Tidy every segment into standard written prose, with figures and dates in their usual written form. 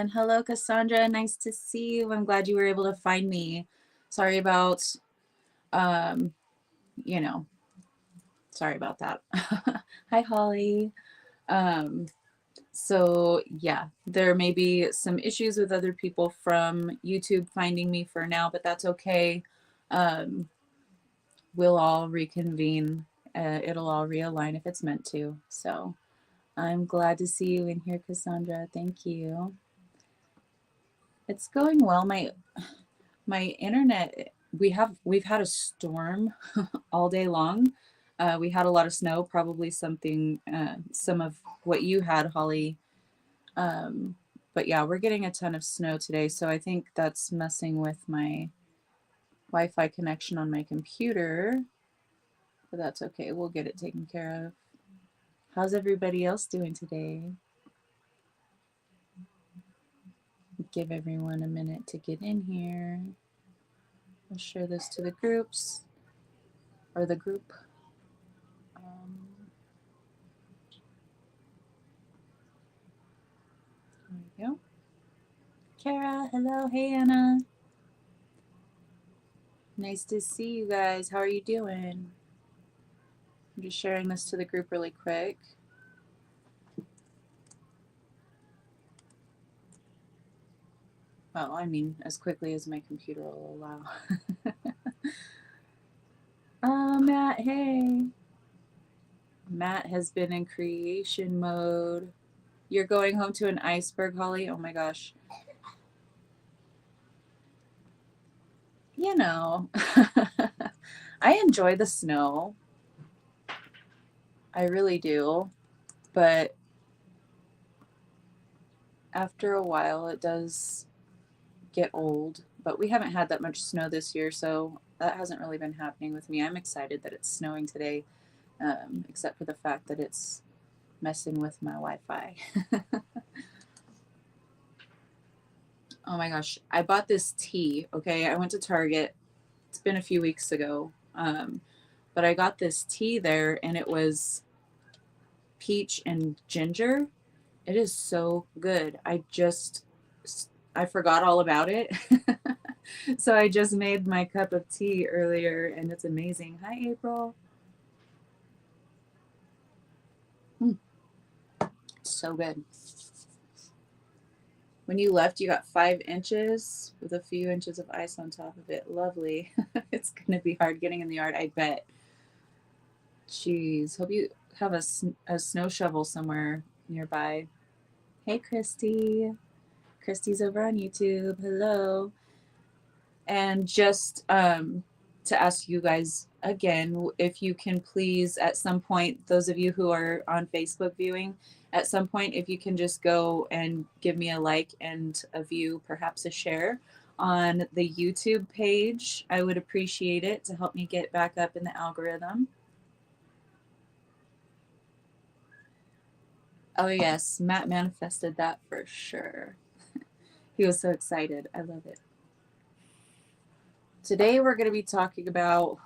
everyone. Hello, Cassandra. Nice to see you. I'm glad you were able to find me. Sorry about, um, you know, sorry about that. Hi, Holly. Um, so yeah, there may be some issues with other people from YouTube finding me for now, but that's okay. Um, we'll all reconvene. It'll all realign if it's meant to. So I'm glad to see you in here, Cassandra. Thank you. It's going well. My internet, we've had a storm all day long. We had a lot of snow, probably something some of what you had, Holly. Um, but yeah, we're getting a ton of snow today, so I think that's messing with my Wi-Fi connection on my computer. But that's okay. We'll get it taken care of. How's everybody else doing today? Give everyone a minute to get in here. I'll share this to the groups or the group. There we go. Kara, hello. Hey, Anna. Nice to see you guys. How are you doing? I'm just sharing this to the group really quick. Well, I mean, as quickly as my computer will allow. Oh, Matt, hey. Matt has been in creation mode. You're going home to an iceberg, Holly? Oh my gosh. You know, I enjoy the snow. I really do. But after a while, it does get old. But we haven't had that much snow this year, so that hasn't really been happening with me. I'm excited that it's snowing today, except for the fact that it's messing with my Wi-Fi. Oh my gosh, I bought this tea, okay? I went to Target. It's been a few weeks ago. But I got this tea there, and it was peach and ginger. It is so good. I forgot all about it. So I just made my cup of tea earlier, and it's amazing. Hi, April. So good. When you left, you got 5 inches with a few inches of ice on top of it. Lovely. It's going to be hard getting in the yard, I bet. Jeez. Hope you have a snow shovel somewhere nearby. Hey, Christy. Christy's over on YouTube. Hello. And just to ask you guys again, if you can please, at some point, those of you who are on Facebook viewing, at some point, if you can just go and give me a like and a view, perhaps a share on the YouTube page, I would appreciate it to help me get back up in the algorithm. Oh yes, Matt manifested that for sure. He was so excited. I love it. Today we're going to be talking about,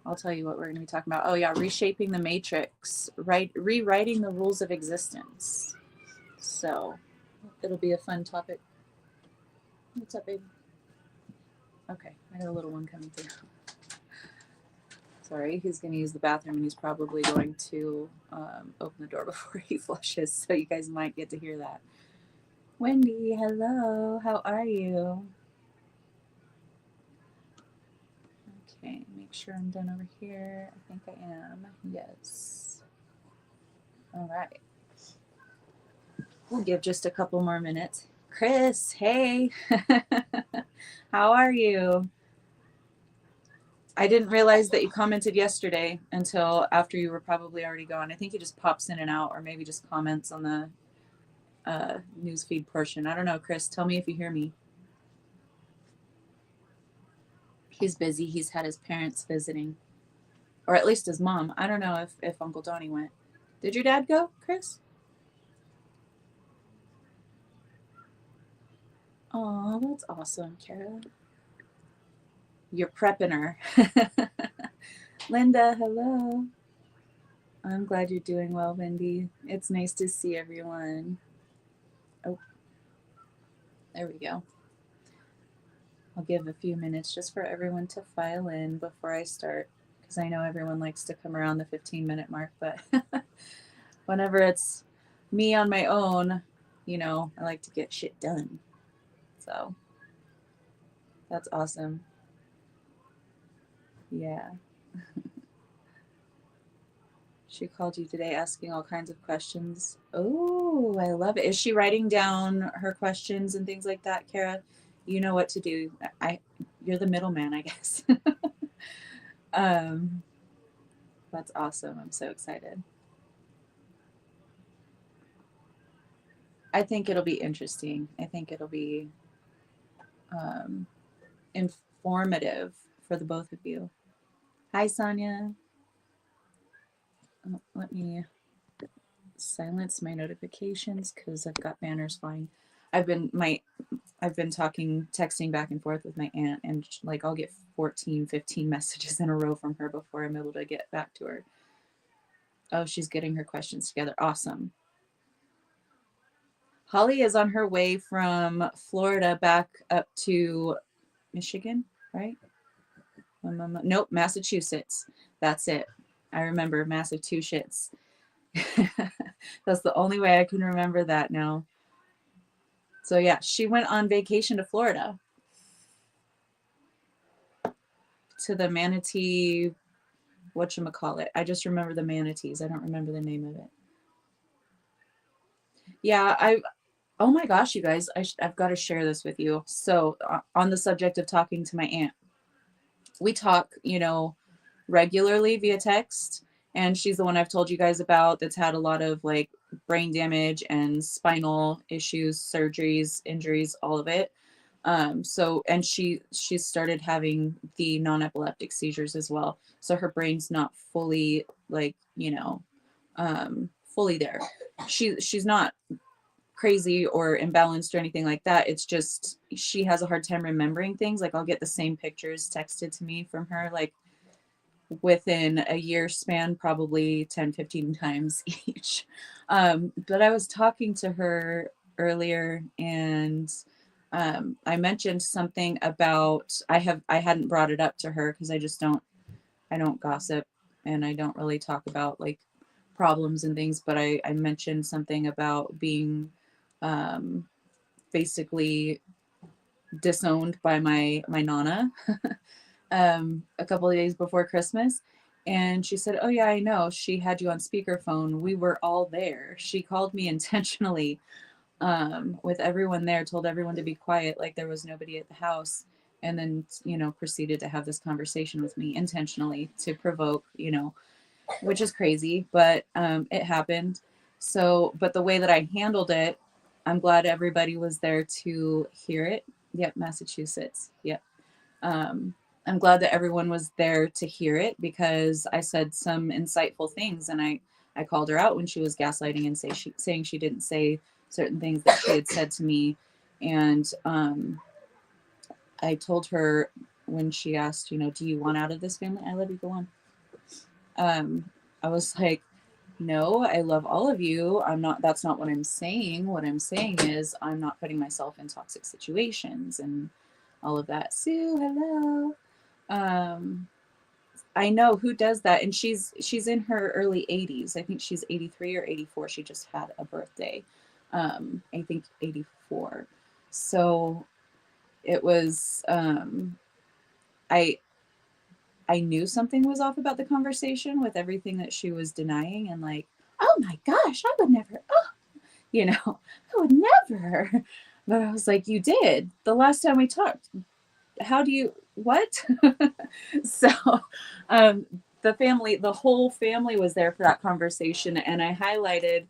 I'll tell you what we're going to be talking about. Oh yeah, reshaping the matrix, rewriting the rules of existence. So it'll be a fun topic. What's up, babe? Okay, I got a little one coming through. Sorry, he's going to use the bathroom, and he's probably going to open the door before he flushes, so you guys might get to hear that. Wendy, hello. How are you? Okay, make sure I'm done over here. I think I am. Yes. All right. We'll give just a couple more minutes. Chris, hey. How are you? I didn't realize that you commented yesterday until after you were probably already gone. I think he just pops in and out, or maybe just comments on the newsfeed portion. I don't know, Chris. Tell me if you hear me. He's busy. He's had his parents visiting, or at least his mom. I don't know if Uncle Donnie went. Did your dad go, Chris? Oh, that's awesome, Kara. You're prepping her. Linda, hello. I'm glad you're doing well, Wendy. It's nice to see everyone. Oh, There we go. I'll give a few minutes just for everyone to file in before I start, because I know everyone likes to come around the 15-minute mark, but whenever it's me on my own, you know, I like to get shit done. So that's awesome. Yeah. She called you today asking all kinds of questions. Oh, I love it. Is she writing down her questions and things like that, Kara? You know what to do. You're the middleman, I guess. um, that's awesome. I'm so excited. I think it'll be interesting. I think it'll be um, informative for the both of you. Hi, Sonia. Oh, let me silence my notifications because I've got banners flying. I've been texting back and forth with my aunt, and like I'll get 14, 15 messages in a row from her before I'm able to get back to her. Oh, she's getting her questions together. Awesome. Holly is on her way from Florida back up to Michigan, right? Nope, Massachusetts. That's it. I remember massive two shits. That's the only way I can remember that now. So yeah, she went on vacation to Florida, to the manatee, whatchamacallit. I just remember the manatees. I don't remember the name of it. Yeah, oh my gosh, you guys, I've got to share this with you. So on the subject of talking to my aunt, we talk, you know, regularly via text, and she's the one I've told you guys about that's had a lot of like brain damage and spinal issues, surgeries, injuries, all of it. So and she started having the non-epileptic seizures as well. So her brain's not fully like, you know, fully there. She's not crazy or imbalanced or anything like that. It's just she has a hard time remembering things. Like I'll get the same pictures texted to me from her like within a year span, probably 10, 15 times each. But I was talking to her earlier, and I mentioned something about I hadn't brought it up to her because I don't gossip, and I don't really talk about like problems and things, but I mentioned something about being basically disowned by my nana a couple of days before Christmas. And she said, "Oh, yeah, I know. She had you on speakerphone. We were all there. She called me intentionally with everyone there, told everyone to be quiet, like there was nobody at the house. And then, you know, proceeded to have this conversation with me intentionally to provoke, you know, which is crazy, but it happened. So, but the way that I handled it, I'm glad everybody was there to hear it. Yep, Massachusetts. Yep. Um, I'm glad that everyone was there to hear it because I said some insightful things, and I called her out when she was gaslighting and saying she didn't say certain things that she had said to me. And I told her when she asked, you know, do you want out of this family? I love you, go on. I was like, no, I love all of you. That's not what I'm saying. What I'm saying is I'm not putting myself in toxic situations and all of that. Sue, hello. I know who does that. And she's in her early 80s. I think she's 83 or 84. She just had a birthday. I think 84. So it was, I knew something was off about the conversation with everything that she was denying and like, oh my gosh, I would never, oh, you know, I would never. But I was like, you did the last time we talked. How do you, what? So the whole family was there for that conversation. And I highlighted,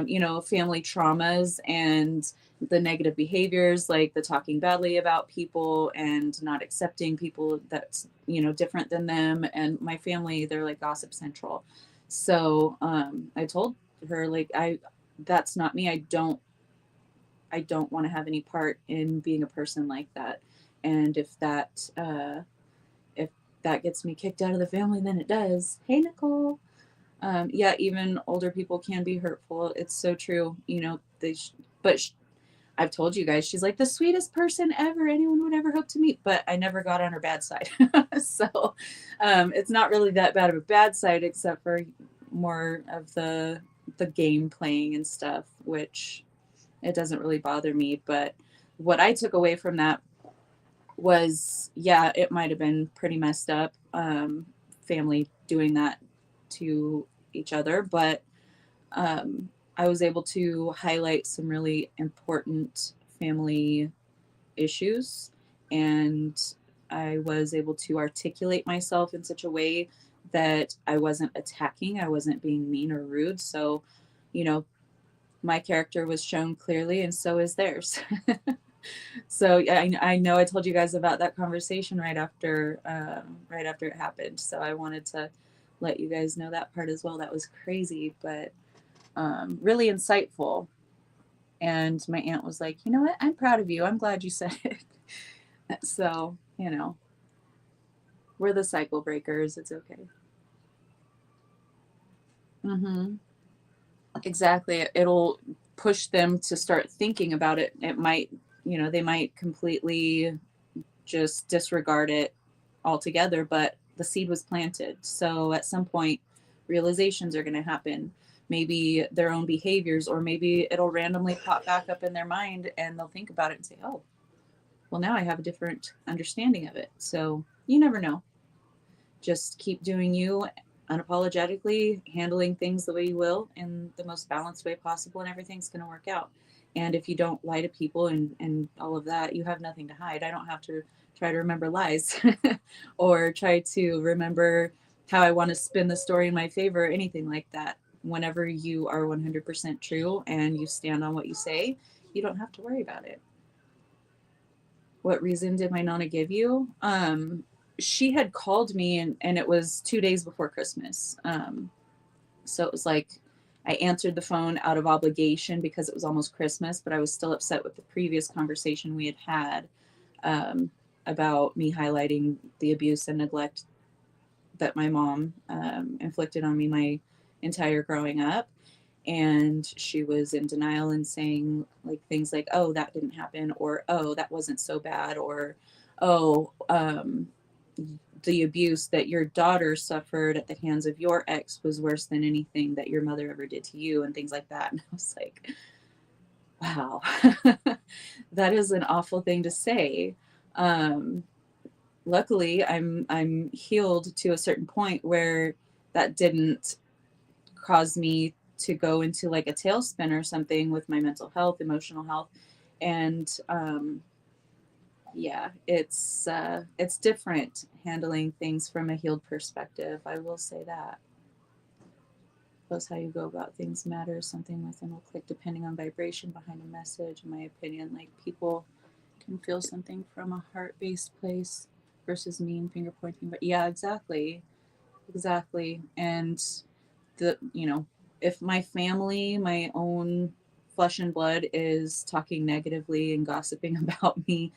you know, family traumas and the negative behaviors, like the talking badly about people and not accepting people that's, you know, different than them. And my family, they're like gossip central. So I told her like, that's not me. I don't want to have any part in being a person like that. And if that gets me kicked out of the family, then it does. Hey, Nicole. Yeah, even older people can be hurtful. It's so true. You know, but I've told you guys, she's like the sweetest person ever anyone would ever hope to meet, but I never got on her bad side. So it's not really that bad of a bad side, except for more of the game playing and stuff, which it doesn't really bother me. But what I took away from that was, yeah, it might have been pretty messed up, family doing that to each other, but I was able to highlight some really important family issues, and I was able to articulate myself in such a way that I wasn't attacking, I wasn't being mean or rude. So, you know, my character was shown clearly, and so is theirs. So I know I told you guys about that conversation right after it happened. So I wanted to let you guys know that part as well. That was crazy, but really insightful. And my aunt was like, you know what? I'm proud of you. I'm glad you said it. So, you know, we're the cycle breakers. It's okay. Mm-hmm. Exactly. It'll push them to start thinking about it. It might, you know, they might completely just disregard it altogether, but the seed was planted. So at some point, realizations are going to happen. Maybe their own behaviors, or maybe it'll randomly pop back up in their mind and they'll think about it and say, oh, well, now I have a different understanding of it. So you never know. Just keep doing you unapologetically, handling things the way you will in the most balanced way possible, and everything's going to work out. And if you don't lie to people and all of that, you have nothing to hide. I don't have to try to remember lies or try to remember how I want to spin the story in my favor or anything like that. Whenever you are 100% true and you stand on what you say, you don't have to worry about it. What reason did my nana give you? She had called me, and it was 2 days before Christmas. So it was like I answered the phone out of obligation because it was almost Christmas, but I was still upset with the previous conversation we had um, about me highlighting the abuse and neglect that my mom inflicted on me my entire growing up. And she was in denial and saying like things like, oh, that didn't happen, or oh, that wasn't so bad, or oh, the abuse that your daughter suffered at the hands of your ex was worse than anything that your mother ever did to you, and things like that. And I was like, wow, that is an awful thing to say. um, Luckily I'm healed to a certain point where that didn't cause me to go into like a tailspin or something with my mental health, emotional health. And yeah, it's different handling things from a healed perspective. I will say that. Plus, how you go about things matters. Something within will click depending on vibration behind a message. In my opinion, like people can feel something from a heart-based place versus mean finger pointing. But yeah, exactly, exactly. And the if my family, my own flesh and blood, is talking negatively and gossiping about me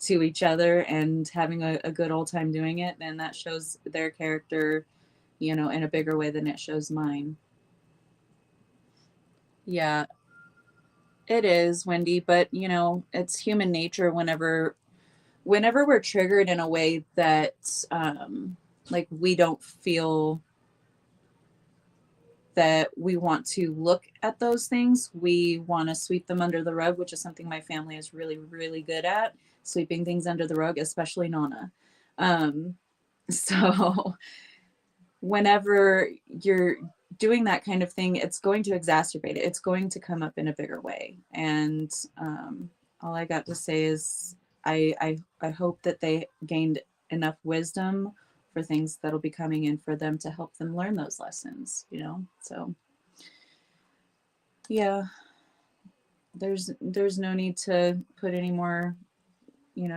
to each other and having a good old time doing it, then that shows their character, in a bigger way than it shows mine. Yeah, it is, Wendy, but it's human nature. Whenever we're triggered in a way that like we don't feel that we want to look at those things, we want to sweep them under the rug, which is something my family is really, really good at, sweeping things under the rug, especially Nona. Um, so whenever you're doing that kind of thing, it's going to exacerbate it. It's going to come up in a bigger way. And all I got to say is I hope that they gained enough wisdom for things that'll be coming in for them to help them learn those lessons. So yeah, there's no need to put any more,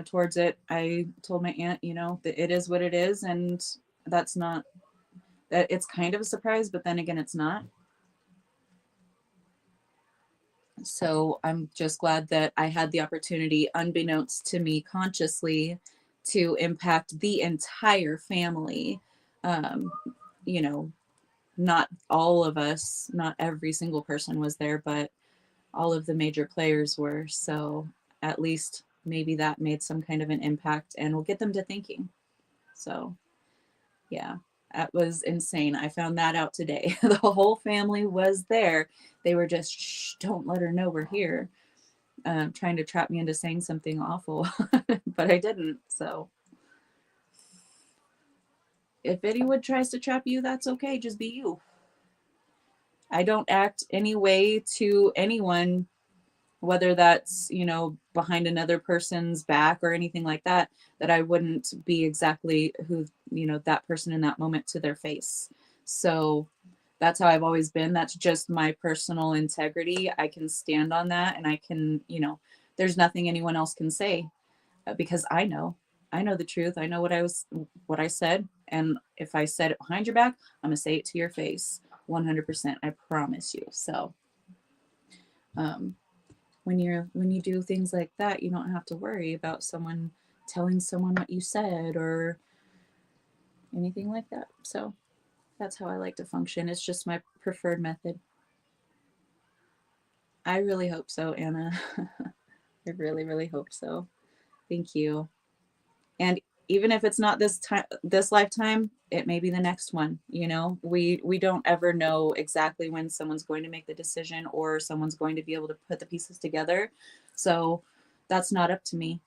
towards it. I told my aunt, that it is what it is, and that's not that it's kind of a surprise, but then again, it's not. So I'm just glad that I had the opportunity, unbeknownst to me consciously, to impact the entire family. Um, not all of us, not every single person was there, but all of the major players were. So at least maybe that made some kind of an impact and will get them to thinking. So yeah, that was insane. I found that out today. The whole family was there. They were just, shh, don't let her know we're here. Trying to trap me into saying something awful, but I didn't. So if anyone tries to trap you, that's okay. Just be you. I don't act any way to anyone, whether that's, you know, behind another person's back or anything like that, that I wouldn't be exactly who, you know, that person in that moment to their face. So that's how I've always been. That's just my personal integrity. I can stand on that, and I can, you know, there's nothing anyone else can say, because I know the truth. I know what I said. And if I said it behind your back, I'm going to say it to your face 100%. I promise you. So, when you do things like that, you don't have to worry about someone telling someone what you said or anything like that. So that's how I like to function. It's just my preferred method. I really hope so, Anna. I really, really hope so. Thank you. And even if it's not this lifetime, it may be the next one. You know, we don't ever know exactly when someone's going to make the decision or someone's going to be able to put the pieces together. So that's not up to me.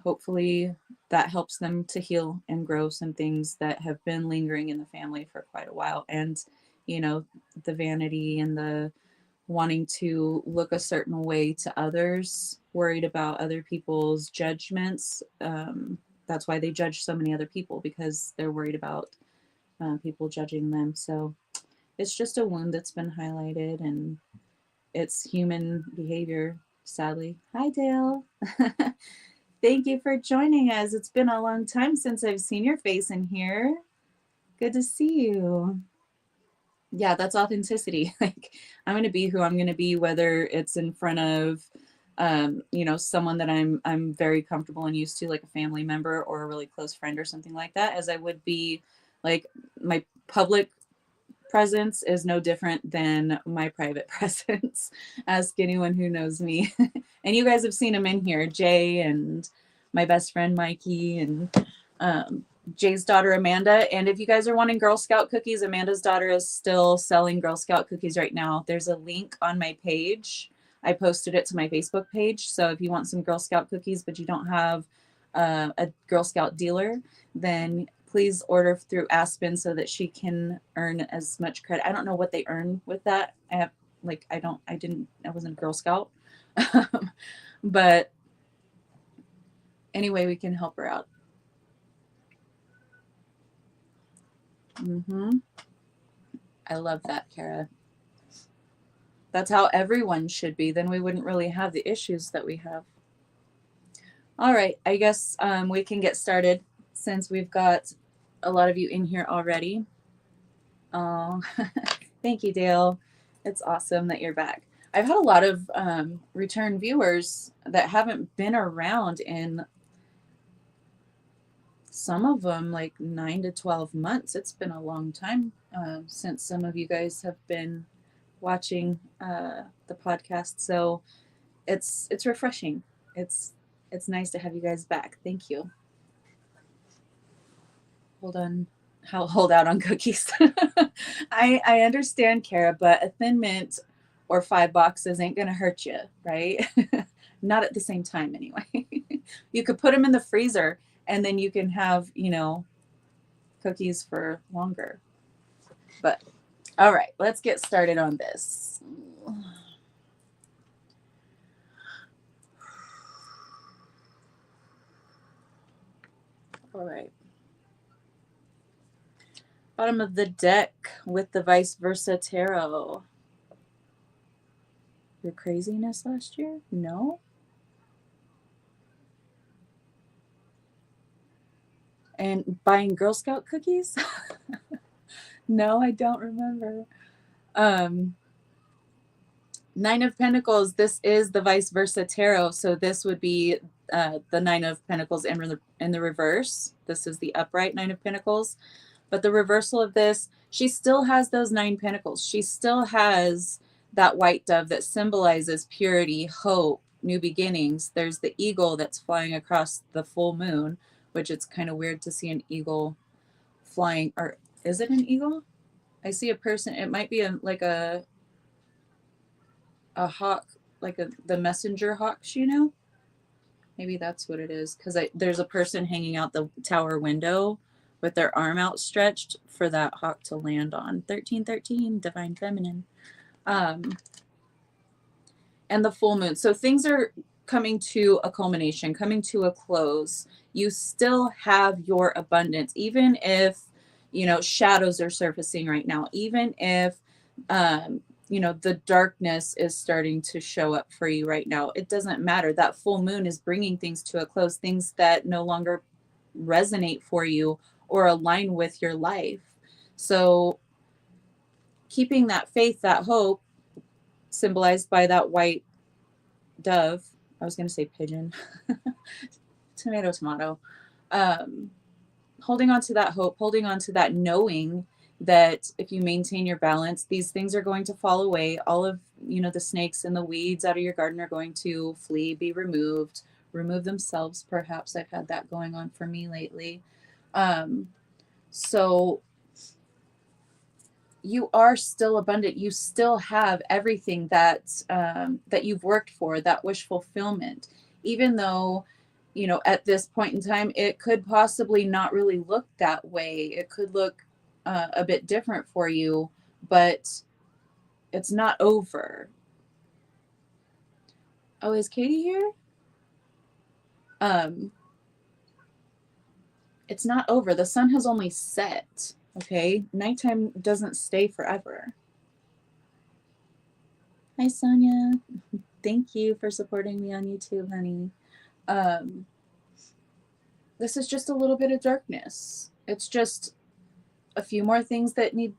Hopefully that helps them to heal and grow some things that have been lingering in the family for quite a while. And, you know, the vanity and the wanting to look a certain way to others, worried about other people's judgments. That's why they judge so many other people, because they're worried about people judging them. So it's just a wound that's been highlighted, and it's human behavior, sadly. Hi, Dale. Thank you for joining us. It's been a long time since I've seen your face in here. Good to see you. Yeah, that's authenticity. Like, I'm going to be who I'm going to be, whether it's in front of, you know, someone that I'm very comfortable and used to, like a family member or a really close friend or something like that, as I would be. Like, my public presence is no different than my private presence. Ask anyone who knows me. And you guys have seen him in here, Jay and my best friend Mikey and Jay's daughter Amanda. And if you guys are wanting Girl Scout cookies, Amanda's daughter is still selling Girl Scout cookies right now. There's a link on my page. I posted it to my Facebook page. So if you want some Girl Scout cookies, but you don't have a Girl Scout dealer, then please order through Aspen so that she can earn as much credit. I don't know what they earn with that. I have, like, I wasn't a Girl Scout. But anyway, we can help her out. I love that, Kara. That's how everyone should be. Then we wouldn't really have the issues that we have. All right, I guess we can get started since we've got a lot of you in here already. Oh, thank you, Dale. It's awesome that you're back. I've had a lot of return viewers that haven't been around in, some of them, like 9 to 12 months. It's been a long time since some of you guys have been watching the podcast. So it's refreshing. It's nice to have you guys back. Thank you. Hold out on cookies. I understand, Kara, but a Thin Mint or 5 boxes ain't gonna hurt you, right? Not at the same time, anyway. You could put them in the freezer, and then you can have, you know, cookies for longer. But all right, let's get started on this. All right. Bottom of the deck with the vice versa tarot. Your craziness last year? No? And buying Girl Scout cookies? No, I don't remember. 9 of Pentacles, this is the vice versa tarot. So this would be the 9 of Pentacles in the reverse. This is the upright 9 of Pentacles. But the reversal of this, she still has those 9 pentacles. She still has that white dove that symbolizes purity, hope, new beginnings. There's the eagle that's flying across the full moon, which it's kind of weird to see an eagle flying, or is it an eagle? I see a person, it might be like a hawk, like the messenger hawks, you know? Maybe that's what it is, because there's a person hanging out the tower window with their arm outstretched for that hawk to land on. 1313, divine feminine. And the full moon. So things are coming to a culmination, coming to a close. You still have your abundance, even if, you know, shadows are surfacing right now, even if, you know, the darkness is starting to show up for you right now. It doesn't matter. That full moon is bringing things to a close, things that no longer resonate for you or align with your life. So keeping that faith, that hope, symbolized by that white dove. I was going to say pigeon. Tomato, tomato. Holding on to that hope, holding on to that knowing that if you maintain your balance, these things are going to fall away. All of, you know, the snakes and the weeds out of your garden are going to flee, be removed, remove themselves. Perhaps I've had that going on for me lately. So you are still abundant. You still have everything that that you've worked for, that wish fulfillment, even though, you know, at this point in time, it could possibly not really look that way. It could look a bit different for you, but it's not over. Oh, is Katie here? It's not over. The sun has only set. Okay, nighttime doesn't stay forever. Hi, Sonia. Thank you for supporting me on YouTube, honey. This is just a little bit of darkness. It's just a few more things that need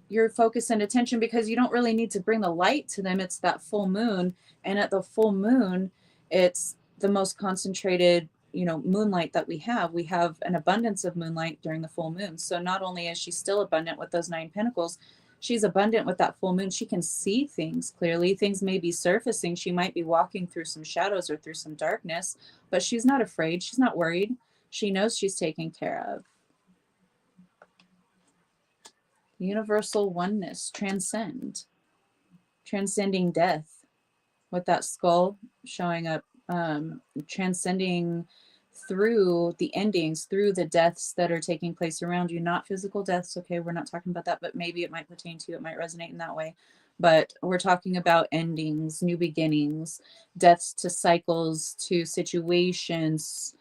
your focus and attention, because you don't really need to bring the light to them. It's that full moon. And at the full moon, it's the most concentrated, you know, moonlight that we have. We have an abundance of moonlight during the full moon. So not only is she still abundant with those 9 pentacles, she's abundant with that full moon. She can see things clearly. Things may be surfacing. She might be walking through some shadows or through some darkness, but she's not afraid. She's not worried. She knows she's taken care of. Universal oneness, transcending death with that skull showing up, transcending through the endings, through the deaths that are taking place around you, not physical deaths. Okay, we're not talking about that, but maybe it might pertain to you, it might resonate in that way. But we're talking about endings, new beginnings, deaths to cycles, to situations,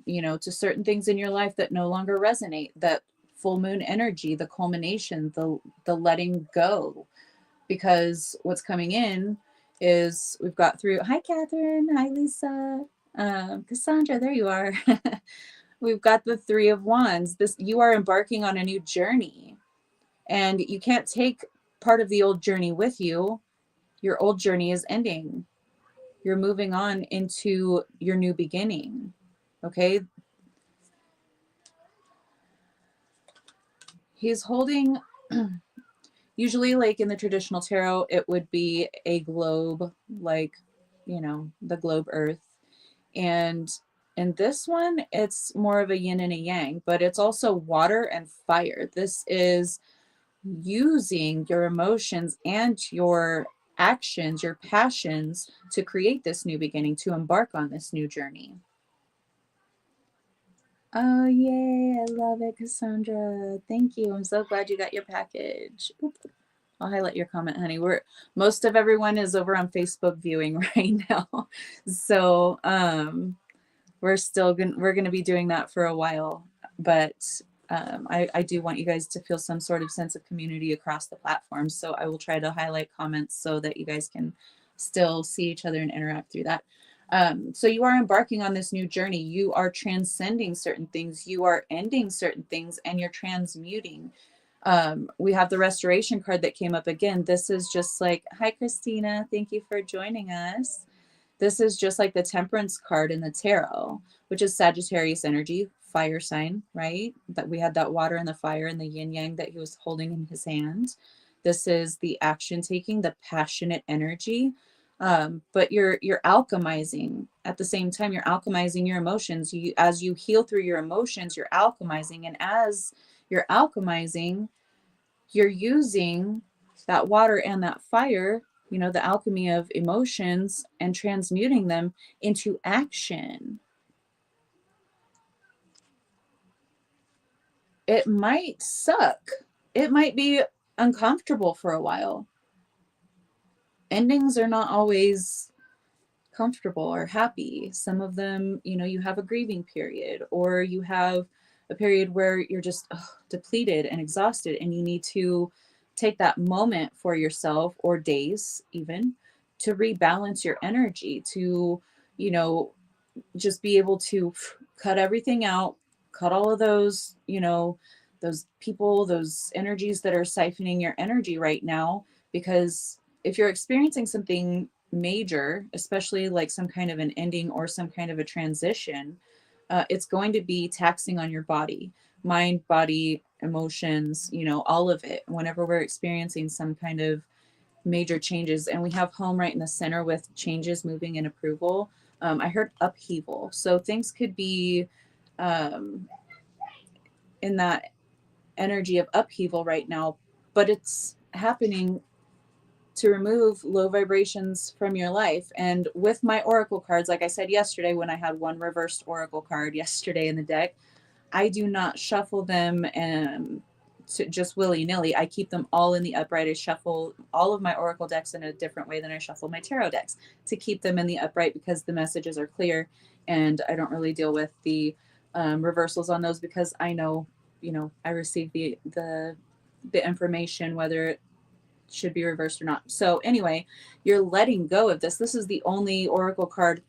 you know, to certain things in your life that no longer resonate, that full moon energy, the culmination, the letting go. Because what's coming in is we've got through, hi Catherine, hi Lisa, Cassandra, there you are. We've got the 3 of Wands. This, you are embarking on a new journey, and you can't take part of the old journey with you. Your old journey is ending. You're moving on into your new beginning. Okay, he's holding, usually like in the traditional tarot, it would be a globe, like, you know, the globe earth. And in this one, it's more of a yin and a yang, but it's also water and fire. This is using your emotions and your actions, your passions, to create this new beginning, to embark on this new journey. Oh, yay. I love it, Cassandra. Thank you. I'm so glad you got your package. Oop. I'll highlight your comment, honey. Most of everyone is over on Facebook viewing right now. So we're going to be doing that for a while. But I do want you guys to feel some sort of sense of community across the platforms. So I will try to highlight comments so that you guys can still see each other and interact through that. So you are embarking on this new journey. You are transcending certain things. You are ending certain things, and you're transmuting. We have the restoration card that came up again. This is just like, hi, Christina. Thank you for joining us. This is just like the temperance card in the tarot, which is Sagittarius energy, fire sign, right? That we had that water and the fire and the yin yang that he was holding in his hand. This is the action taking, the passionate energy. But you're alchemizing at the same time. You're alchemizing your emotions. As you heal through your emotions, you're alchemizing, and as you're alchemizing, you're using that water and that fire, the alchemy of emotions, and transmuting them into action. It might suck. It might be uncomfortable for a while. Endings are not always comfortable or happy. Some of them, you have a grieving period, or you have a period where you're just depleted and exhausted, and you need to take that moment for yourself, or days even, to rebalance your energy, to, just be able to cut everything out, cut all of those, those people, those energies that are siphoning your energy right now. Because if you're experiencing something major, especially like some kind of an ending or some kind of a transition, it's going to be taxing on your body, mind, body, emotions, all of it. Whenever we're experiencing some kind of major changes, and we have home right in the center with changes, moving, and approval. I heard upheaval. So things could be in that energy of upheaval right now, but it's happening to remove low vibrations from your life. And with my oracle cards, like I said yesterday, when I had one reversed oracle card yesterday in the deck, I do not shuffle them and to just willy-nilly. I keep them all in the upright. I shuffle all of my oracle decks in a different way than I shuffle my tarot decks, to keep them in the upright, because the messages are clear, and I don't really deal with the reversals on those, because I know, I receive the information, whether it should be reversed or not. So anyway, you're letting go of this. This is the only oracle card,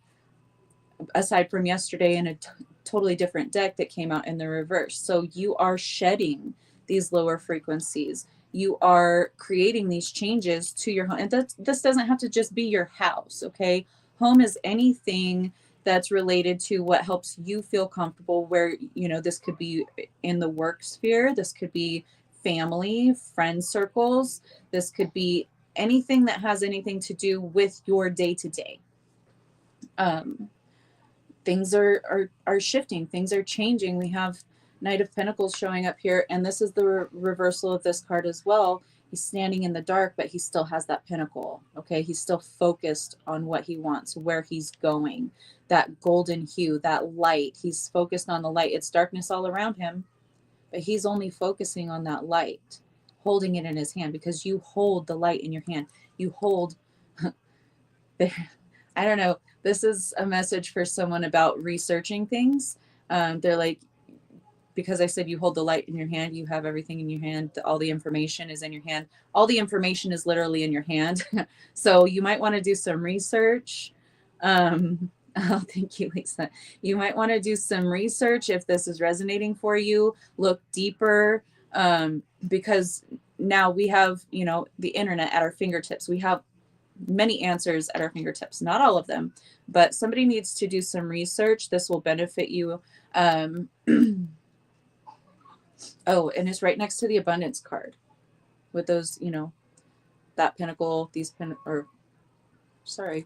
aside from yesterday, in a totally different deck, that came out in the reverse. So you are shedding these lower frequencies. You are creating these changes to your home. And this doesn't have to just be your house, okay? Home is anything that's related to what helps you feel comfortable, where, this could be in the work sphere. This could be family, friend circles. This could be anything that has anything to do with your day to day. Things are shifting, things are changing. We have Knight of Pentacles showing up here, and this is the reversal of this card as well. He's standing in the dark, but he still has that pinnacle. Okay, he's still focused on what he wants, where he's going, that golden hue, that light. He's focused on the light. It's darkness all around him, but he's only focusing on that light, holding it in his hand, because you hold the light in your hand. You hold I don't know. This is a message for someone about researching things. They're like, because I said you hold the light in your hand, you have everything in your hand. All the information is in your hand. All the information is literally in your hand. So you might want to do some research. Oh, thank you, Lisa. You might want to do some research if this is resonating for you. Look deeper, because now we have, the internet at our fingertips. We have many answers at our fingertips, not all of them, but somebody needs to do some research. This will benefit you. Oh, and it's right next to the abundance card with those, that pinnacle, or sorry,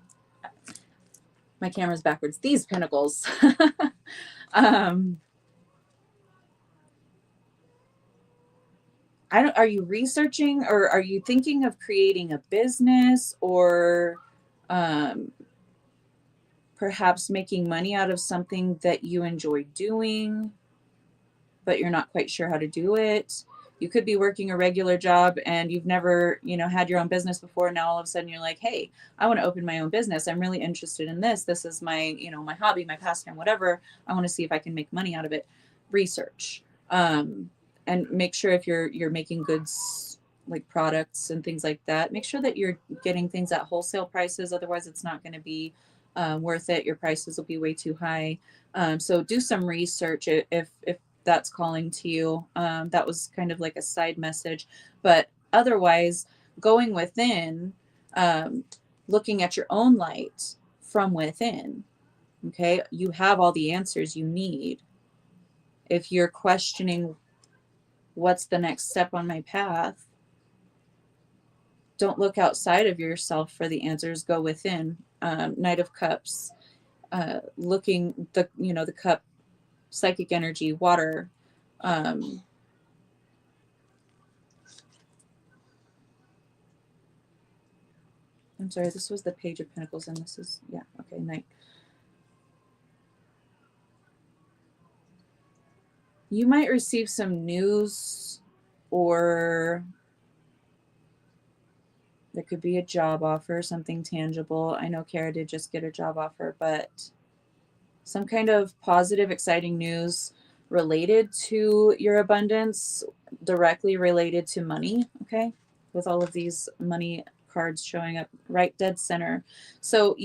my camera's backwards, these pinnacles. Are you researching, or are you thinking of creating a business, or perhaps making money out of something that you enjoy doing, but you're not quite sure how to do it? You could be working a regular job and you've never, had your own business before. Now all of a sudden you're like, hey, I want to open my own business. I'm really interested in this. This is my, my hobby, my pastime, whatever. I want to see if I can make money out of it. Research. And make sure, if you're making goods, like products and things like that, make sure that you're getting things at wholesale prices. Otherwise it's not going to be worth it. Your prices will be way too high. So do some research if that's calling to you. That was kind of like a side message, but otherwise going within, looking at your own light from within. Okay. You have all the answers you need. If you're questioning what's the next step on my path, Don't look outside of yourself for the answers. Go within. Knight of Cups, looking the cup, psychic energy, water. Um, I'm sorry, this was the Page of Pentacles, and this is, yeah, okay, Knight. You might receive some news, or there could be a job offer, something tangible. I know Kara did just get a job offer, but some kind of positive, exciting news related to your abundance, directly related to money, okay? With all of these money cards showing up right dead center. So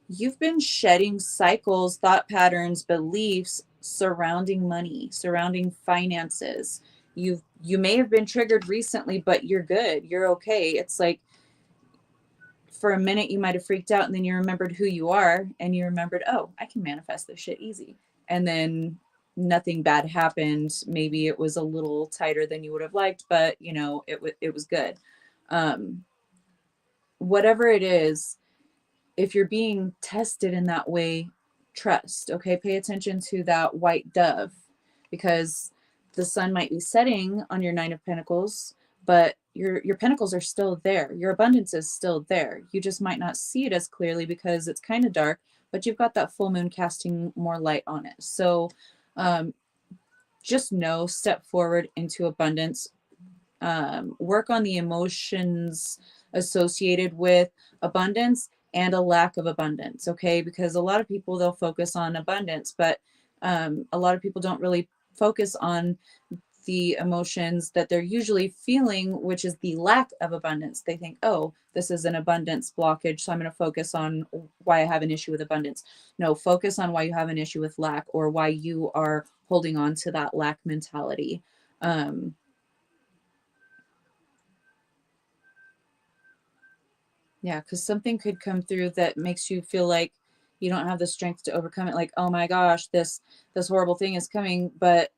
you've been shedding cycles, thought patterns, beliefs surrounding money, surrounding finances. You may have been triggered recently, but you're good. You're okay. It's like for a minute you might have freaked out, and then you remembered who you are, and you remembered, oh, I can manifest this shit easy. And then nothing bad happened. Maybe it was a little tighter than you would have liked, but it was good. Whatever it is, if you're being tested in that way, trust, okay? Pay attention to that white dove, because the sun might be setting on your Nine of Pentacles, but your pentacles are still there. Your abundance is still there. You just might not see it as clearly because it's kind of dark, but you've got that full moon casting more light on it. So just know, step forward into abundance. Work on the emotions associated with abundance and a lack of abundance, okay? Because a lot of people, they'll focus on abundance, but a lot of people don't really focus on the emotions that they're usually feeling, which is the lack of abundance. They think, oh, this is an abundance blockage, so I'm going to focus on why I have an issue with abundance. No, focus on why you have an issue with lack, or why you are holding on to that lack mentality. Yeah, because something could come through that makes you feel like you don't have the strength to overcome it. Like, oh my gosh, this horrible thing is coming, but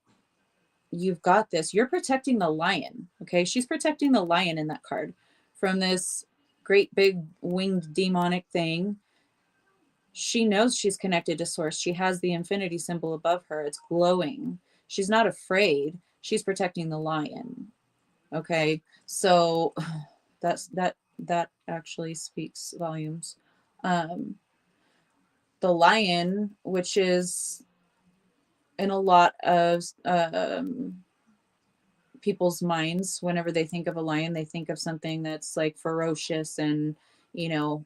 you've got this. You're protecting the lion. Okay, she's protecting the lion in that card from this great big winged demonic thing. She knows she's connected to source. She has the infinity symbol above her. It's glowing. She's not afraid. She's protecting the lion. Okay, so that actually speaks volumes. Um, the lion, which is in a lot of people's minds, whenever they think of a lion, they think of something that's like ferocious and, you know,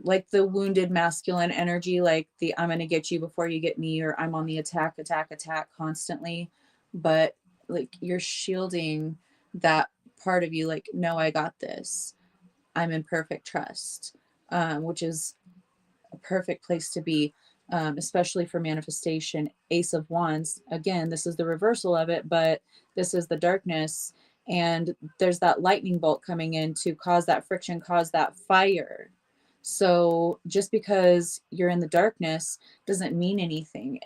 like the wounded masculine energy, like the I'm going to get you before you get me, or I'm on the attack, attack, attack constantly. But like you're shielding that part of you, like, no, I got this. I'm in perfect trust, which is a perfect place to be, especially for manifestation. Ace of Wands, again, this is the reversal of it, but this is the darkness. And there's that lightning bolt coming in to cause that friction, cause that fire. So just because you're in the darkness doesn't mean anything.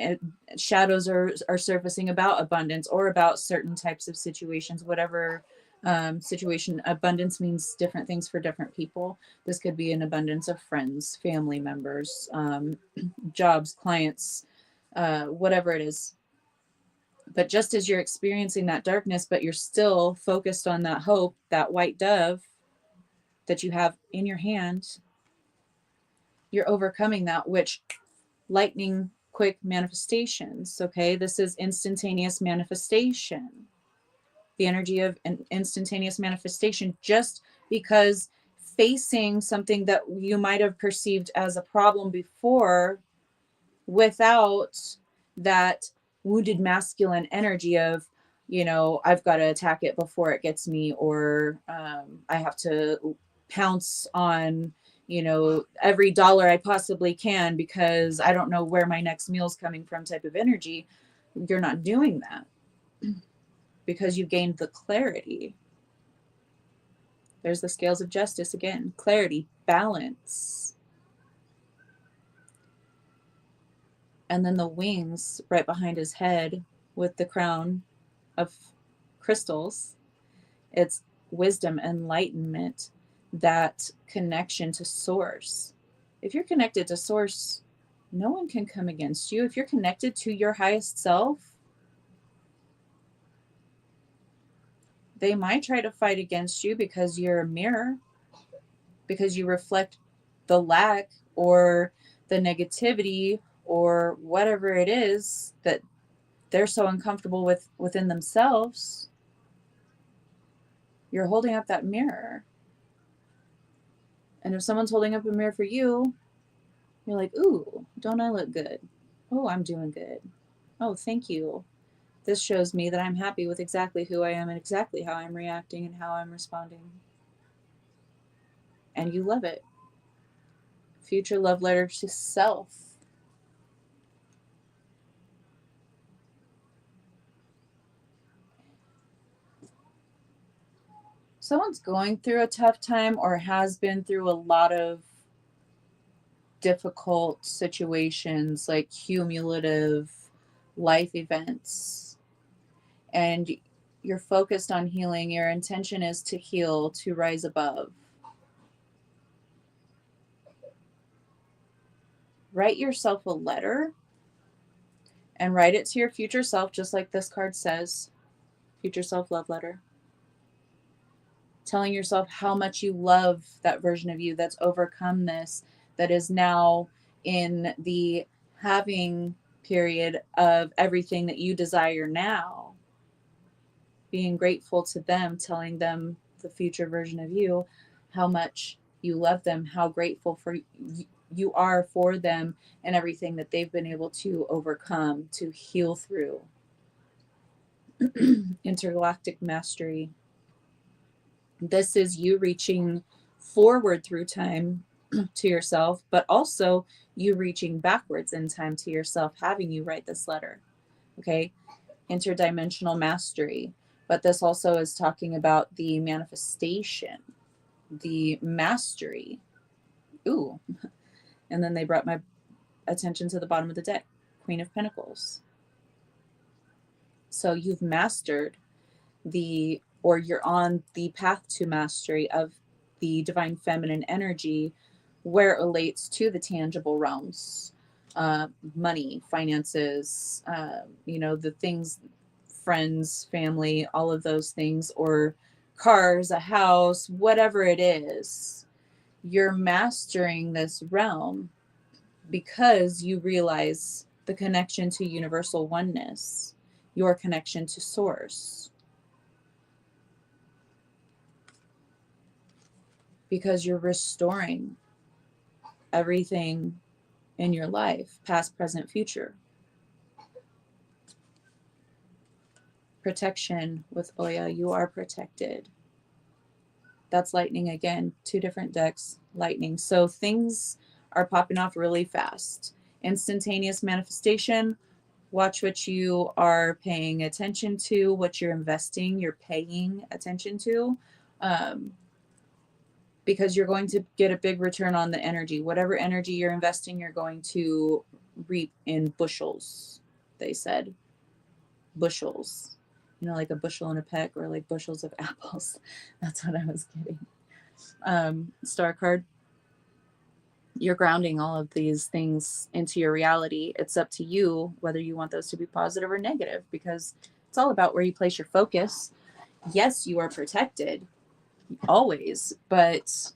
Shadows are surfacing about abundance or about certain types of situations, whatever situation. Abundance means different things for different people. This could be an abundance of friends, family members, jobs, clients, whatever it is. But just as you're experiencing that darkness, but you're still focused on that hope, that white dove that you have in your hand, you're overcoming that, which lightning quick manifestations. Okay, this is instantaneous manifestation, the energy of an instantaneous manifestation, just because facing something that you might have perceived as a problem before without that wounded masculine energy of, I've got to attack it before it gets me, or I have to pounce on, every dollar I possibly can because I don't know where my next meal's coming from type of energy. You're not doing that because you gained the clarity. There's the scales of justice again. Clarity, balance. And then the wings right behind his head with the crown of crystals. It's wisdom, enlightenment, that connection to source. If you're connected to source, no one can come against you. If you're connected to your highest self, they might try to fight against you because you're a mirror, because you reflect the lack or the negativity or whatever it is that they're so uncomfortable with within themselves. You're holding up that mirror. And if someone's holding up a mirror for you, you're like, ooh, don't I look good? Oh, I'm doing good. Oh, thank you. This shows me that I'm happy with exactly who I am and exactly how I'm reacting and how I'm responding. And you love it. Future love letter to self. Someone's going through a tough time or has been through a lot of difficult situations, like cumulative life events, and you're focused on healing. Your intention is to heal, to rise above. Write yourself a letter and write it to your future self, just like this card says. Future self love letter. Telling yourself how much you love that version of you that's overcome this, that is now in the having period of everything that you desire now. Being grateful to them, telling them, the future version of you, how much you love them, how grateful for you are for them and everything that they've been able to overcome, to heal through. Intergalactic mastery. This is you reaching forward through time to yourself, but also you reaching backwards in time to yourself, having you write this letter. Okay. Interdimensional mastery. But this also is talking about the manifestation, the mastery. Ooh. And then they brought my attention to the bottom of the deck. Queen of Pentacles. So you've mastered or you're on the path to mastery of the divine feminine energy, where it relates to the tangible realms, money, finances, the things, friends, family, all of those things, or cars, a house, whatever it is. You're mastering this realm because you realize the connection to universal oneness, your connection to source. Because you're restoring everything in your life, past, present, future. Protection with Oya, you are protected. That's lightning again, 2 different decks, lightning. So things are popping off really fast. Instantaneous manifestation. Watch what you are paying attention to, what you're investing, you're paying attention to. Because you're going to get a big return on the energy. Whatever energy you're investing, you're going to reap in bushels, they said. Bushels. Like a bushel and a peck, or like bushels of apples. That's what I was getting. Star card. You're grounding all of these things into your reality. It's up to you whether you want those to be positive or negative, because it's all about where you place your focus. Yes, you are protected always, but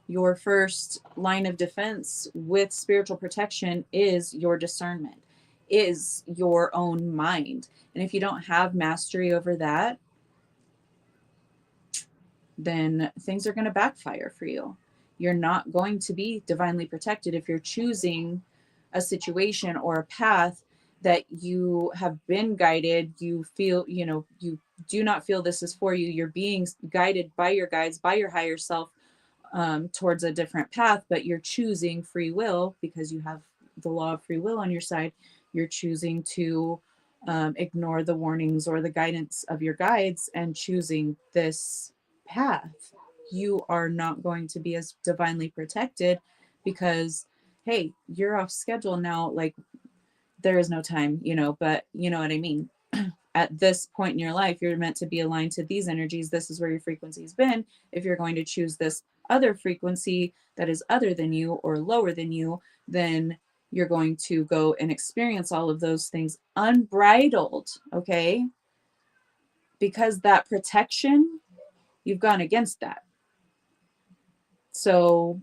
your first line of defense with spiritual protection is your discernment, is your own mind. And if you don't have mastery over that, then things are going to backfire for you. You're not going to be divinely protected if you're choosing a situation or a path that you have been guided. You feel, you do not feel this is for you. You're being guided by your guides, by your higher self, towards a different path, but you're choosing free will because you have the law of free will on your side. You're choosing to ignore the warnings or the guidance of your guides and choosing this path. You are not going to be as divinely protected because, hey, you're off schedule now. Like, there is no time, but you know what I mean. at this point in your life, you're meant to be aligned to these energies. This is where your frequency's been. If you're going to choose this other frequency that is other than you or lower than you, then you're going to go and experience all of those things unbridled, okay? Because that protection, you've gone against that. So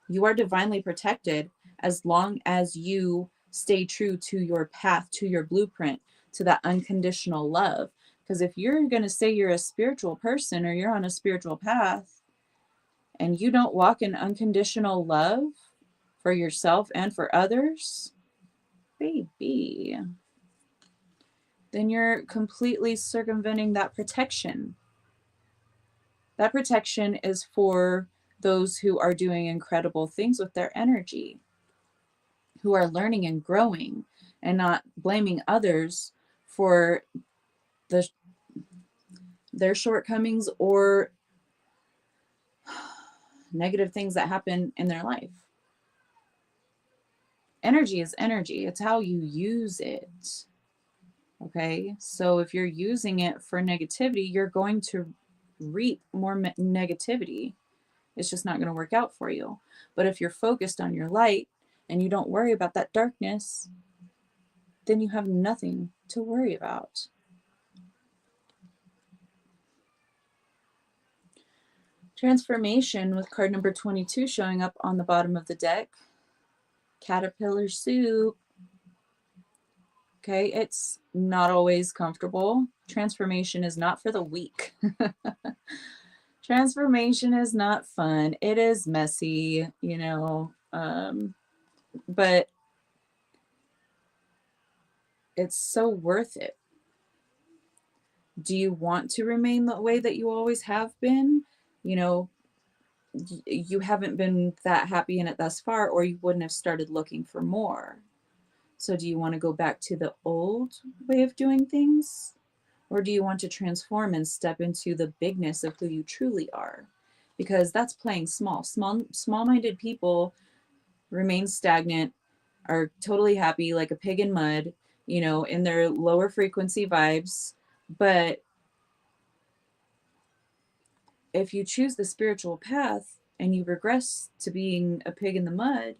you are divinely protected as long as you stay true to your path, to your blueprint, to that unconditional love. Because if you're going to say you're a spiritual person or you're on a spiritual path and you don't walk in unconditional love for yourself and for others, baby, then you're completely circumventing that protection. That protection is for those who are doing incredible things with their energy, who are learning and growing and not blaming others for their shortcomings or negative things that happen in their life. Energy is energy. It's how you use it. Okay? So if you're using it for negativity, you're going to reap more negativity. It's just not going to work out for you. But if you're focused on your light and you don't worry about that darkness, then you have nothing to worry about. Transformation with card number 22 showing up on the bottom of the deck. Caterpillar soup. Okay, it's not always comfortable. Transformation is not for the weak. Transformation is not fun. It is messy, you know, but it's so worth it. Do you want to remain the way that you always have been? You know, you haven't been that happy in it thus far, or you wouldn't have started looking for more. So do you want to go back to the old way of doing things? Or do you want to transform and step into the bigness of who you truly are? Because that's playing small. Small-minded people remain stagnant, are totally happy like a pig in mud, you know, in their lower frequency vibes. But if you choose the spiritual path and you regress to being a pig in the mud,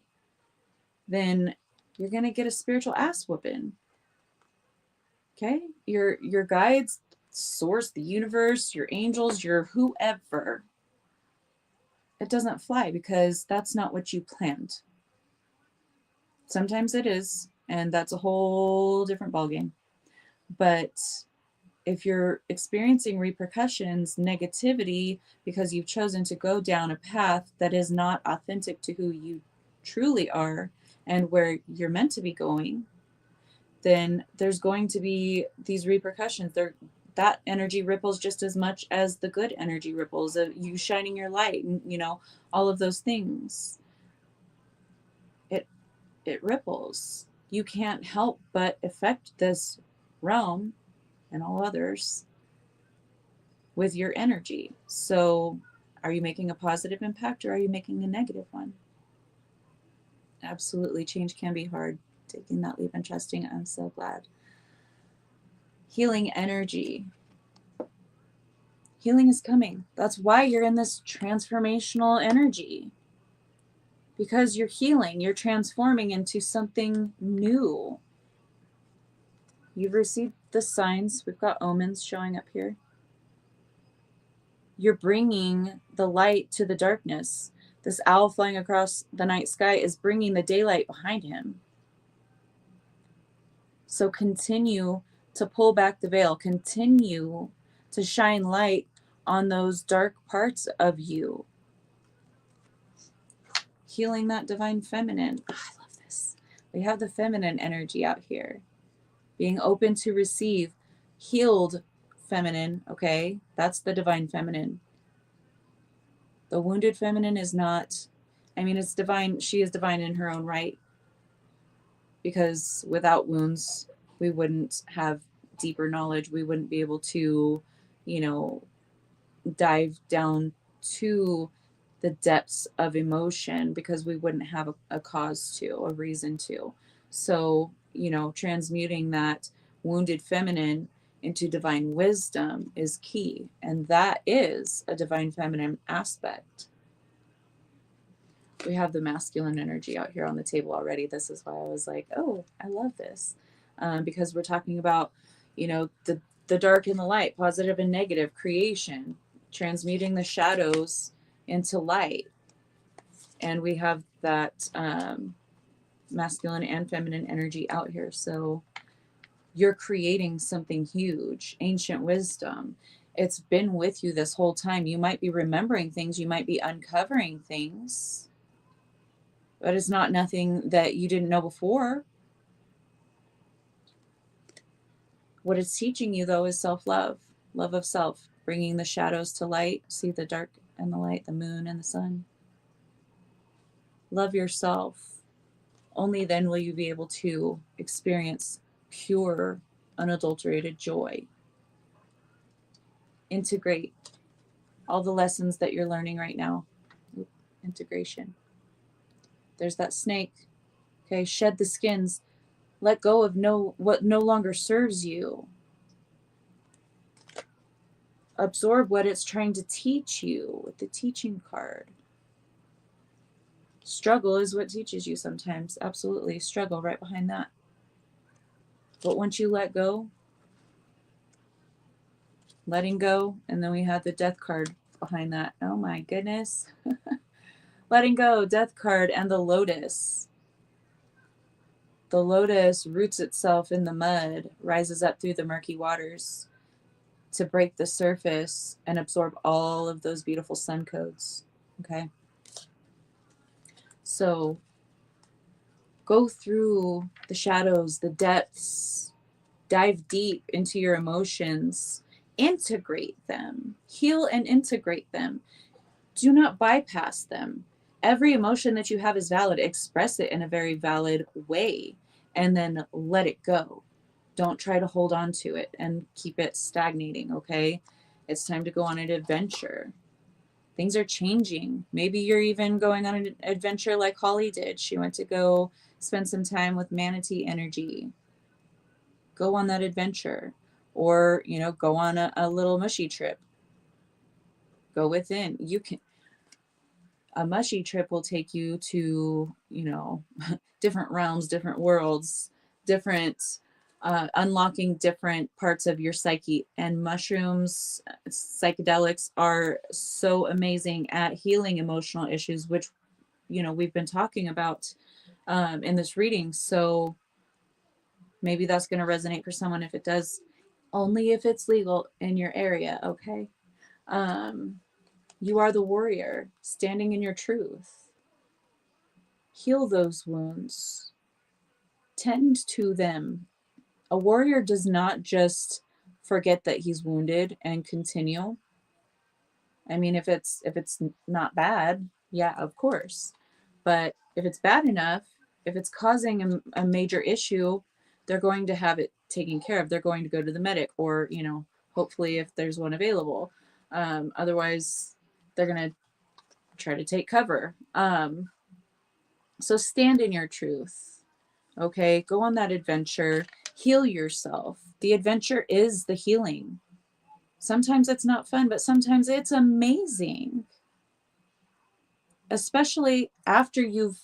then you're going to get a spiritual ass whooping. Okay? Your guides, source, the universe, your angels, your whoever, it doesn't fly because that's not what you planned. Sometimes it is, and that's a whole different ballgame. But if you're experiencing repercussions, negativity, because you've chosen to go down a path that is not authentic to who you truly are and where you're meant to be going, then there's going to be these repercussions. That energy ripples just as much as the good energy ripples of you shining your light, and you know, all of those things. It ripples. You can't help but affect this realm and all others with your energy. So are you making a positive impact or are you making a negative one? Absolutely, change can be hard. Taking that leap and trusting, I'm so glad. Healing energy. Healing is coming. That's why you're in this transformational energy. Because you're healing, you're transforming into something new. You've received the signs. We've got omens showing up here. You're bringing the light to the darkness. This owl flying across the night sky is bringing the daylight behind him. So continue to pull back the veil. Continue to shine light on those dark parts of you. Healing that divine feminine. Oh, I love this. We have the feminine energy out here. Being open to receive healed feminine, okay? That's the divine feminine. The wounded feminine is not, I mean, it's divine. She is divine in her own right. Because without wounds, we wouldn't have deeper knowledge. We wouldn't be able to, you know, dive down to the depths of emotion because we wouldn't have a cause to, a reason to. So, you know, transmuting that wounded feminine into divine wisdom is key. And that is a divine feminine aspect. We have the masculine energy out here on the table already. This is why I was like, oh, I love this. Because we're talking about, the dark and the light, positive and negative, creation, transmuting the shadows into light. And we have that masculine and feminine energy out here. So you're creating something huge, ancient wisdom. It's been with you this whole time. You might be remembering things, you might be uncovering things, but it's not nothing that you didn't know before. What it's teaching you, though, is self-love, love of self, bringing the shadows to light. See the dark and the light, the moon and the sun. Love yourself. Only then will you be able to experience pure, unadulterated joy. Integrate all the lessons that you're learning right now. Integration. There's that snake. Okay, shed the skins. Let go of what no longer serves you. Absorb what it's trying to teach you with the teaching card. Struggle is what teaches you sometimes. Absolutely. Struggle right behind that. But once you let go, letting go, and then we have the death card behind that. Oh my goodness. Letting go, death card, and the lotus. The lotus roots itself in the mud, rises up through the murky waters to break the surface and absorb all of those beautiful sun codes. Okay. So go through the shadows, the depths, dive deep into your emotions, integrate them, heal and integrate them. Do not bypass them. Every emotion that you have is valid. Express it in a very valid way and then let it go. Don't try to hold on to it and keep it stagnating, okay? It's time to go on an adventure. Things are changing. Maybe you're even going on an adventure like Holly did. She went to go spend some time with manatee energy. Go on that adventure. Or, go on a little mushy trip. Go within. A mushy trip will take you to, different realms, different worlds, different unlocking different parts of your psyche. And mushrooms, psychedelics are so amazing at healing emotional issues, which, we've been talking about in this reading. So maybe that's going to resonate for someone. If it does, only if it's legal in your area. Okay. You are the warrior standing in your truth. Heal those wounds. Tend to them. A warrior does not just forget that he's wounded and continue. I mean, if it's not bad, yeah, of course. But if it's bad enough, if it's causing a major issue, they're going to have it taken care of. They're going to go to the medic, or hopefully if there's one available. Otherwise, they're going to try to take cover. So stand in your truth. Okay, go on that adventure. Heal yourself. The adventure is the healing. Sometimes it's not fun, but sometimes it's amazing. Especially after you've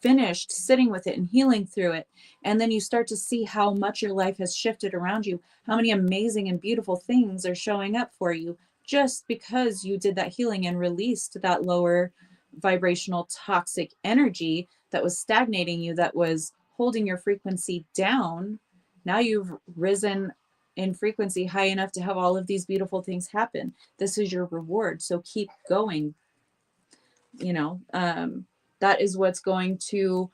finished sitting with it and healing through it. And then you start to see how much your life has shifted around you, how many amazing and beautiful things are showing up for you just because you did that healing and released that lower vibrational toxic energy that was stagnating you, that was holding your frequency down. Now you've risen in frequency high enough to have all of these beautiful things happen. This is your reward. So keep going. That is what's going to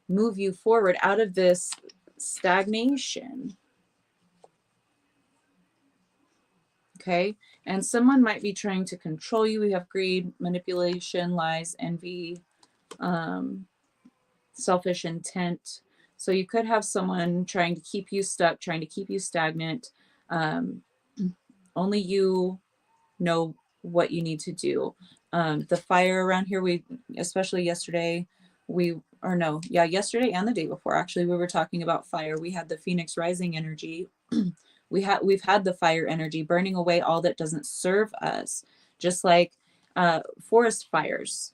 move you forward out of this stagnation. Okay. And someone might be trying to control you. We have greed, manipulation, lies, envy, selfish intent. So you could have someone trying to keep you stuck, trying to keep you stagnant. Only you know what you need to do. The fire around here, especially yesterday, yesterday and the day before, actually, we were talking about fire. We had the Phoenix rising energy. we've had the fire energy burning away all that doesn't serve us, just like forest fires.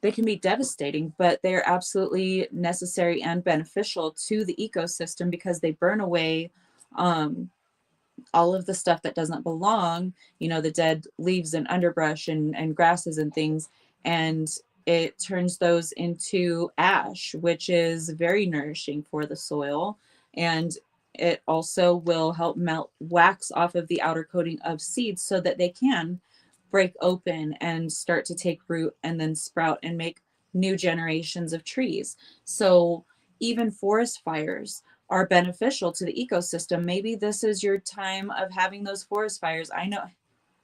They can be devastating, but they're absolutely necessary and beneficial to the ecosystem because they burn away all of the stuff that doesn't belong, the dead leaves and underbrush and grasses and things. And it turns those into ash, which is very nourishing for the soil. And it also will help melt wax off of the outer coating of seeds so that they can break open and start to take root and then sprout and make new generations of trees. So even forest fires are beneficial to the ecosystem. Maybe this is your time of having those forest fires. I know,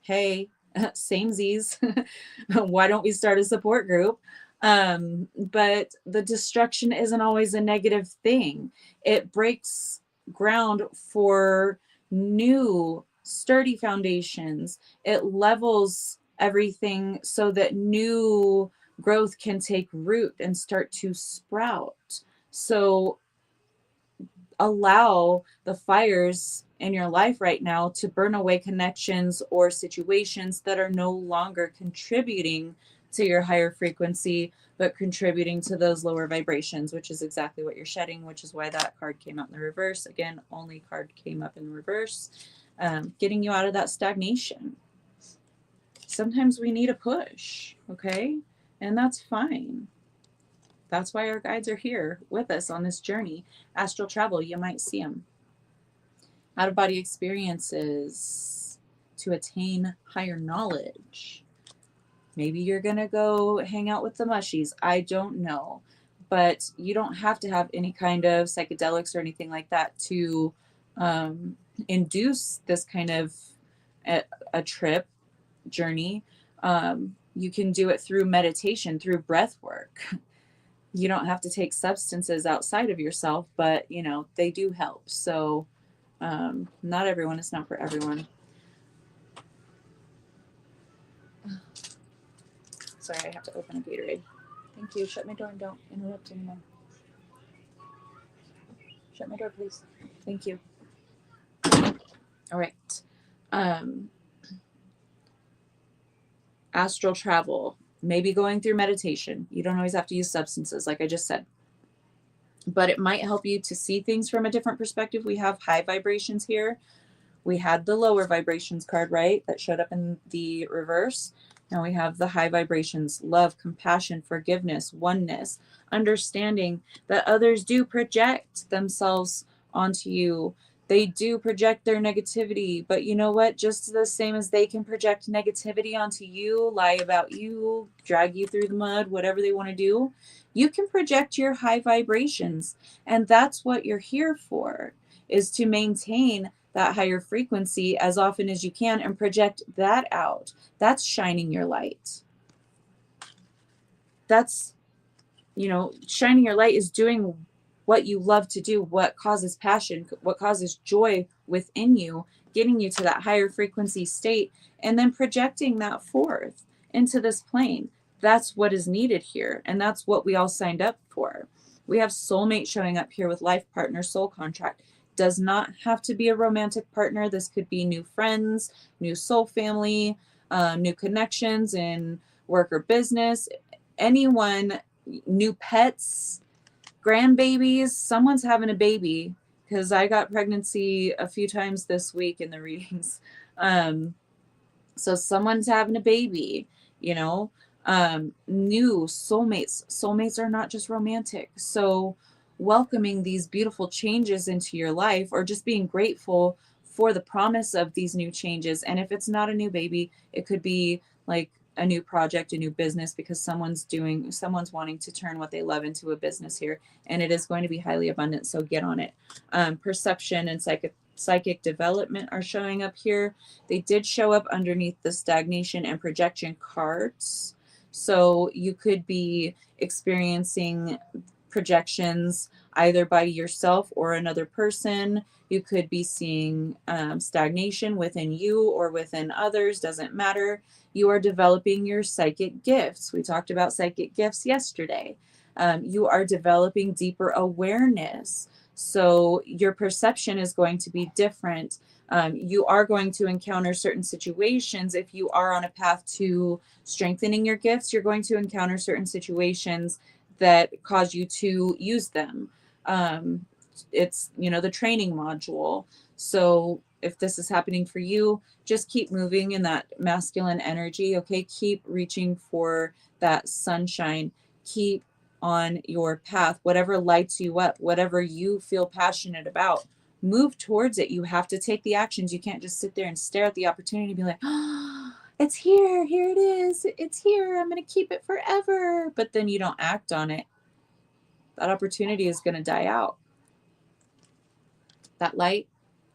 hey, samesies, why don't we start a support group? But the destruction isn't always a negative thing. It breaks ground for new sturdy foundations. It levels everything so that new growth can take root and start to sprout. So allow the fires in your life right now to burn away connections or situations that are no longer contributing to your higher frequency, but contributing to those lower vibrations, which is exactly what you're shedding, which is why that card came out in the reverse. Again, only card came up in reverse, getting you out of that stagnation. Sometimes we need a push, okay? And that's fine. That's why our guides are here with us on this journey. Astral travel, you might see them. Out-of-body experiences to attain higher knowledge. Maybe you're going to go hang out with the mushies. I don't know. But you don't have to have any kind of psychedelics or anything like that to induce this kind of a trip journey. You can do it through meditation, through breath work. You don't have to take substances outside of yourself, but they do help. So not everyone, it's not for everyone. Sorry, I have to open a Gatorade. Thank you. Shut my door and don't interrupt anymore. Shut my door, please. Thank you. All right. Astral travel, maybe going through meditation. You don't always have to use substances, like I just said. But it might help you to see things from a different perspective. We have high vibrations here. We had the lower vibrations card, right? That showed up in the reverse. Now we have the high vibrations: love, compassion, forgiveness, oneness, understanding that others do project themselves onto you. They do project their negativity, but you know what? Just the same as they can project negativity onto you, lie about you, drag you through the mud, whatever they want to do, you can project your high vibrations. And that's what you're here for, is to maintain that higher frequency as often as you can and project that out. That's shining your light. That's, shining your light is doing what you love to do, what causes passion, what causes joy within you, getting you to that higher frequency state, and then projecting that forth into this plane. That's what is needed here. And that's what we all signed up for. We have soulmate showing up here with life partner, soul contract. Does not have to be a romantic partner. This could be new friends, new soul family, new connections in work or business, anyone, new pets, grandbabies. Someone's having a baby, because I got pregnancy a few times this week in the readings. So someone's having a baby, new soulmates. Soulmates are not just romantic. So welcoming these beautiful changes into your life, or just being grateful for the promise of these new changes. And if it's not a new baby, it could be like a new project, a new business, because someone's wanting to turn what they love into a business here, and it is going to be highly abundant. So get on it. Perception and psychic development are showing up here. They did show up underneath the stagnation and projection cards. So you could be experiencing projections either by yourself or another person. You could be seeing stagnation within you or within others, doesn't matter. You are developing your psychic gifts. We talked about psychic gifts yesterday. You are developing deeper awareness. So your perception is going to be different. You are going to encounter certain situations. If you are on a path to strengthening your gifts, you're going to encounter certain situations that cause you to use them. It's, the training module. So if this is happening for you, just keep moving in that masculine energy. Okay. Keep reaching for that sunshine. Keep on your path, whatever lights you up, whatever you feel passionate about, move towards it. You have to take the actions. You can't just sit there and stare at the opportunity and be like, oh, it's here. Here it is. It's here. I'm going to keep it forever. But then you don't act on it. That opportunity is going to die out. That light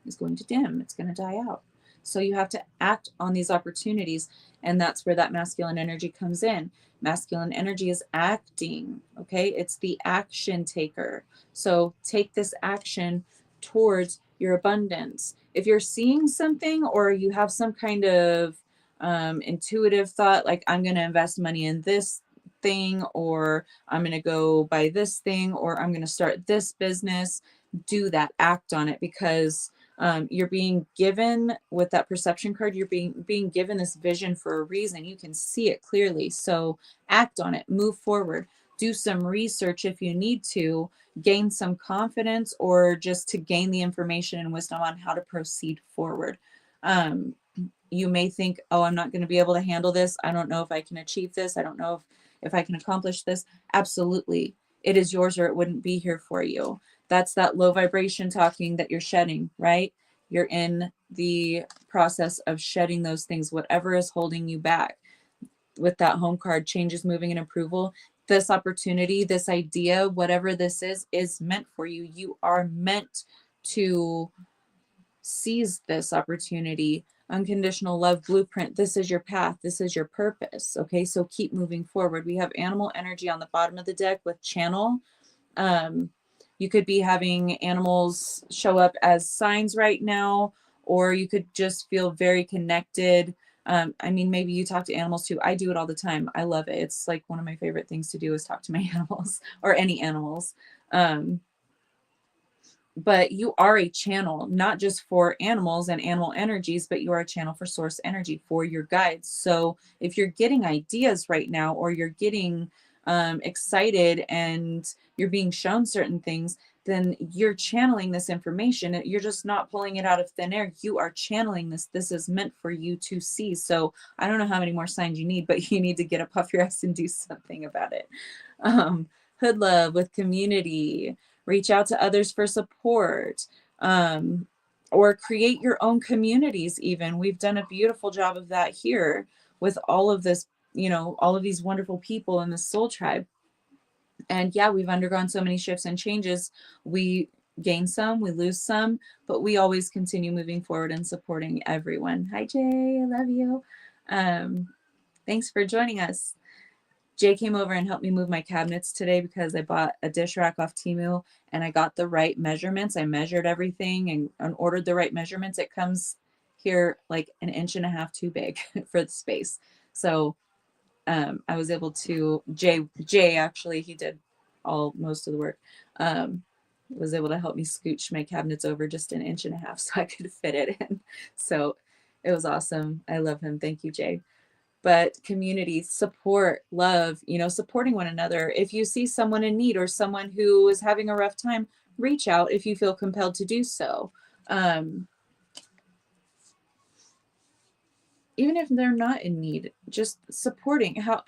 is going to dim. It's going to die out. So you have to act on these opportunities. And that's where that masculine energy comes in. Masculine energy is acting. Okay. It's the action taker. So take this action towards your abundance. If you're seeing something or you have some kind of intuitive thought, like I'm going to invest money in this thing, or I'm going to go buy this thing, or I'm going to start this business, do that, act on it, because you're being given, with that perception card, you're being given this vision for a reason. You can see it clearly. So act on it, move forward, do some research if you need to, gain some confidence, or just to gain the information and wisdom on how to proceed forward. You may think, oh, I'm not going to be able to handle this. I don't know if I can achieve this. I don't know if I can accomplish this. Absolutely. It is yours, or it wouldn't be here for you. That's that low vibration talking that you're shedding, right? You're in the process of shedding those things, whatever is holding you back. With that home card, changes, moving, and approval, this opportunity, this idea, whatever this is meant for you. You are meant to seize this opportunity. Unconditional love blueprint. This is your path. This is your purpose. Okay, so keep moving forward. We have animal energy on the bottom of the deck with channel. You could be having animals show up as signs right now, or you could just feel very connected. I mean, maybe you talk to animals too. I do it all the time. I love it. It's like one of my favorite things to do is talk to my animals, or any animals. But you are a channel, not just for animals and animal energies, but you are a channel for source energy, for your guides. So if you're getting ideas right now, or you're getting excited and you're being shown certain things, then you're channeling this information. You're just not pulling it out of thin air. You are channeling this. This is meant for you to see. So I don't know how many more signs you need, but you need to get up off your ass and do something about it. Hood love with community. Reach out to others for support, or create your own communities. Even we've done a beautiful job of that here with all of this, all of these wonderful people in the soul tribe. And yeah, we've undergone so many shifts and changes. We gain some, we lose some, but we always continue moving forward and supporting everyone. Hi, Jay. I love you. Thanks for joining us. Jay came over and helped me move my cabinets today because I bought a dish rack off Temu and I got the right measurements. I measured everything and ordered the right measurements. It comes here like 1.5 inches too big for the space. So I was able to, Jay actually, he did most of the work, was able to help me scooch my cabinets over just 1.5 inches so I could fit it in. So it was awesome. I love him. Thank you, Jay. But community, support, love, supporting one another. If you see someone in need or someone who is having a rough time, reach out if you feel compelled to do so. Even if they're not in need, just supporting. How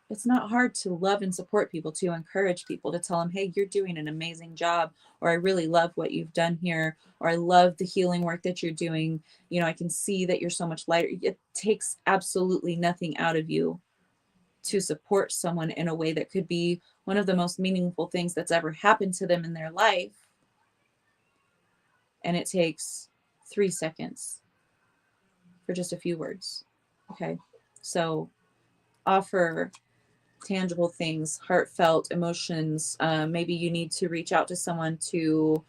it's not hard to love and support people, to encourage people, to tell them, hey, you're doing an amazing job, or I really love what you've done here, or I love the healing work that you're doing. I can see that you're so much lighter. It takes absolutely nothing out of you to support someone in a way that could be one of the most meaningful things that's ever happened to them in their life. And it takes 3 seconds for just a few words. Okay. So offer tangible things, heartfelt emotions. Maybe you need to reach out to someone to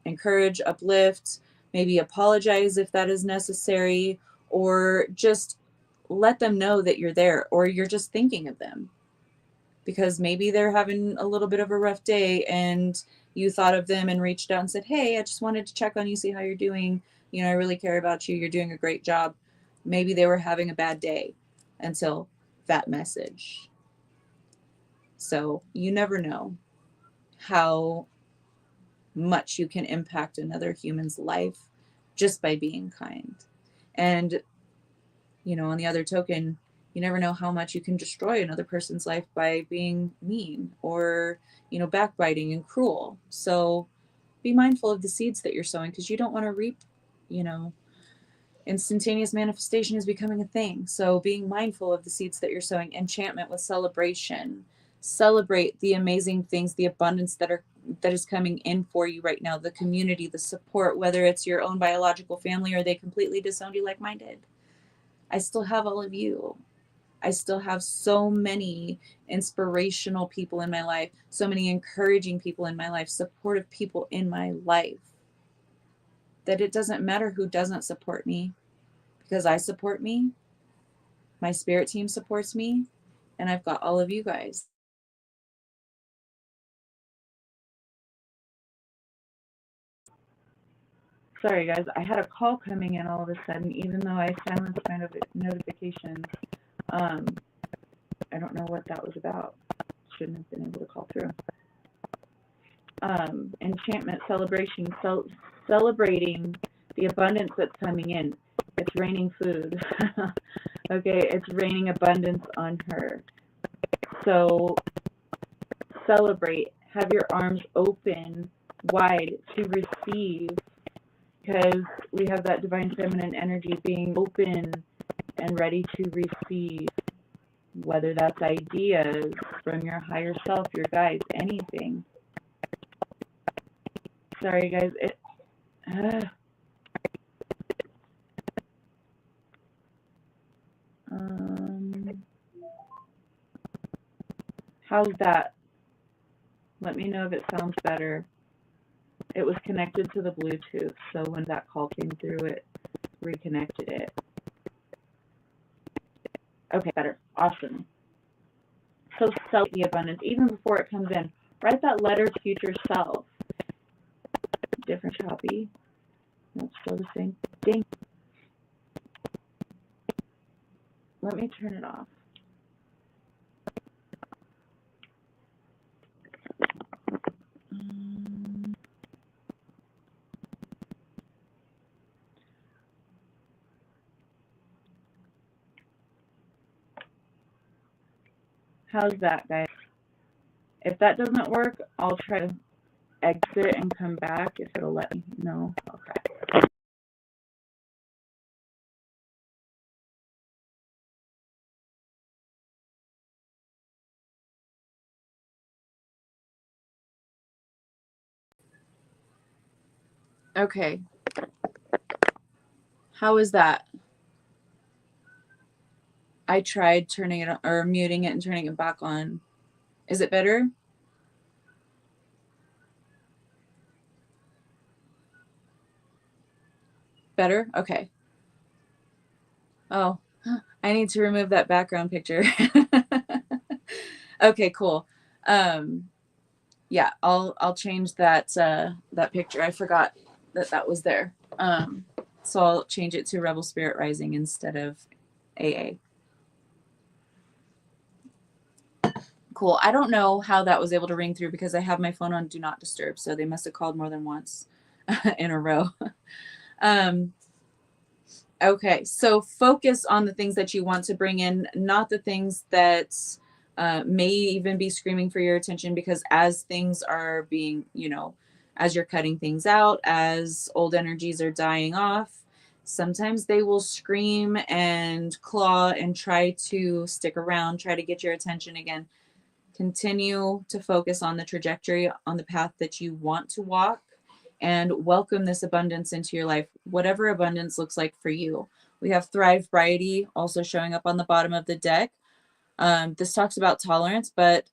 encourage, uplift, maybe apologize if that is necessary, or just let them know that you're there, or you're just thinking of them, because maybe they're having a little bit of a rough day and you thought of them and reached out and said, hey, I just wanted to check on you, see how you're doing. You know, I really care about you. You're doing a great job. Maybe they were having a bad day until that message. So you never know how much you can impact another human's life just by being kind. And, you know, on the other token, you never know how much you can destroy another person's life by being mean or, you know, backbiting and cruel. So be mindful of the seeds that you're sowing, because you don't want to reap, you know, instantaneous manifestation is becoming a thing. So being mindful of the seeds that you're sowing. Enchantment with celebration. Celebrate the amazing things, the abundance that is coming in for you right now, the community, the support, whether it's your own biological family or they completely disowned you like mine did. I still have all of you. I still have so many inspirational people in my life, so many encouraging people in my life, supportive people in my life, that it doesn't matter who doesn't support me, because I support me, my spirit team supports me, and I've got all of you guys. Sorry guys, I had a call coming in all of a sudden, even though I silenced my notifications. I don't know what that was about. Shouldn't have been able to call through. Enchantment, celebration, celebrating the abundance that's coming in. It's raining food. Okay, it's raining abundance on her. So celebrate, have your arms open wide to receive, because we have that divine feminine energy being open and ready to receive, whether that's ideas from your higher self, your guides, anything. Sorry guys, how's that? Let me know if it sounds better. It was connected to the Bluetooth, so when that call came through, it reconnected it. Okay, better. Awesome. So celebrate the abundance, even before it comes in. Write that letter to future self. Different copy. No, it's still the same. Ding. Let me turn it off. How's that, guys? If that doesn't work, I'll try to exit and come back if it'll let me know. Okay. Okay. How is that? I tried turning it on, or muting it and turning it back on. Is it better? Better? Okay. Oh, I need to remove that background picture. Okay, cool. Yeah, I'll change that that picture. I forgot that was there. So I'll change it to Rebel Spirit Rising instead of AA. Cool. I don't know how that was able to ring through because I have my phone on Do Not Disturb, so they must have called more than once in a row. Okay, so focus on the things that you want to bring in, not the things that may even be screaming for your attention, because as things are being, you know, as you're cutting things out, as old energies are dying off, sometimes they will scream and claw and try to stick around, try to get your attention again. Continue to focus on the trajectory, on the path that you want to walk, and welcome this abundance into your life, whatever abundance looks like for you. We have Thrive Brighty also showing up on the bottom of the deck. This talks about tolerance, but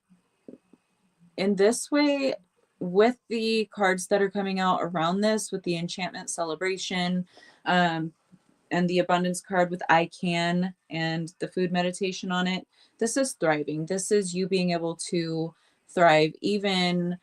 in this way, with the cards that are coming out around this, with the enchantment celebration, and the abundance card with I can and the food meditation on it, this is thriving. This is you being able to thrive even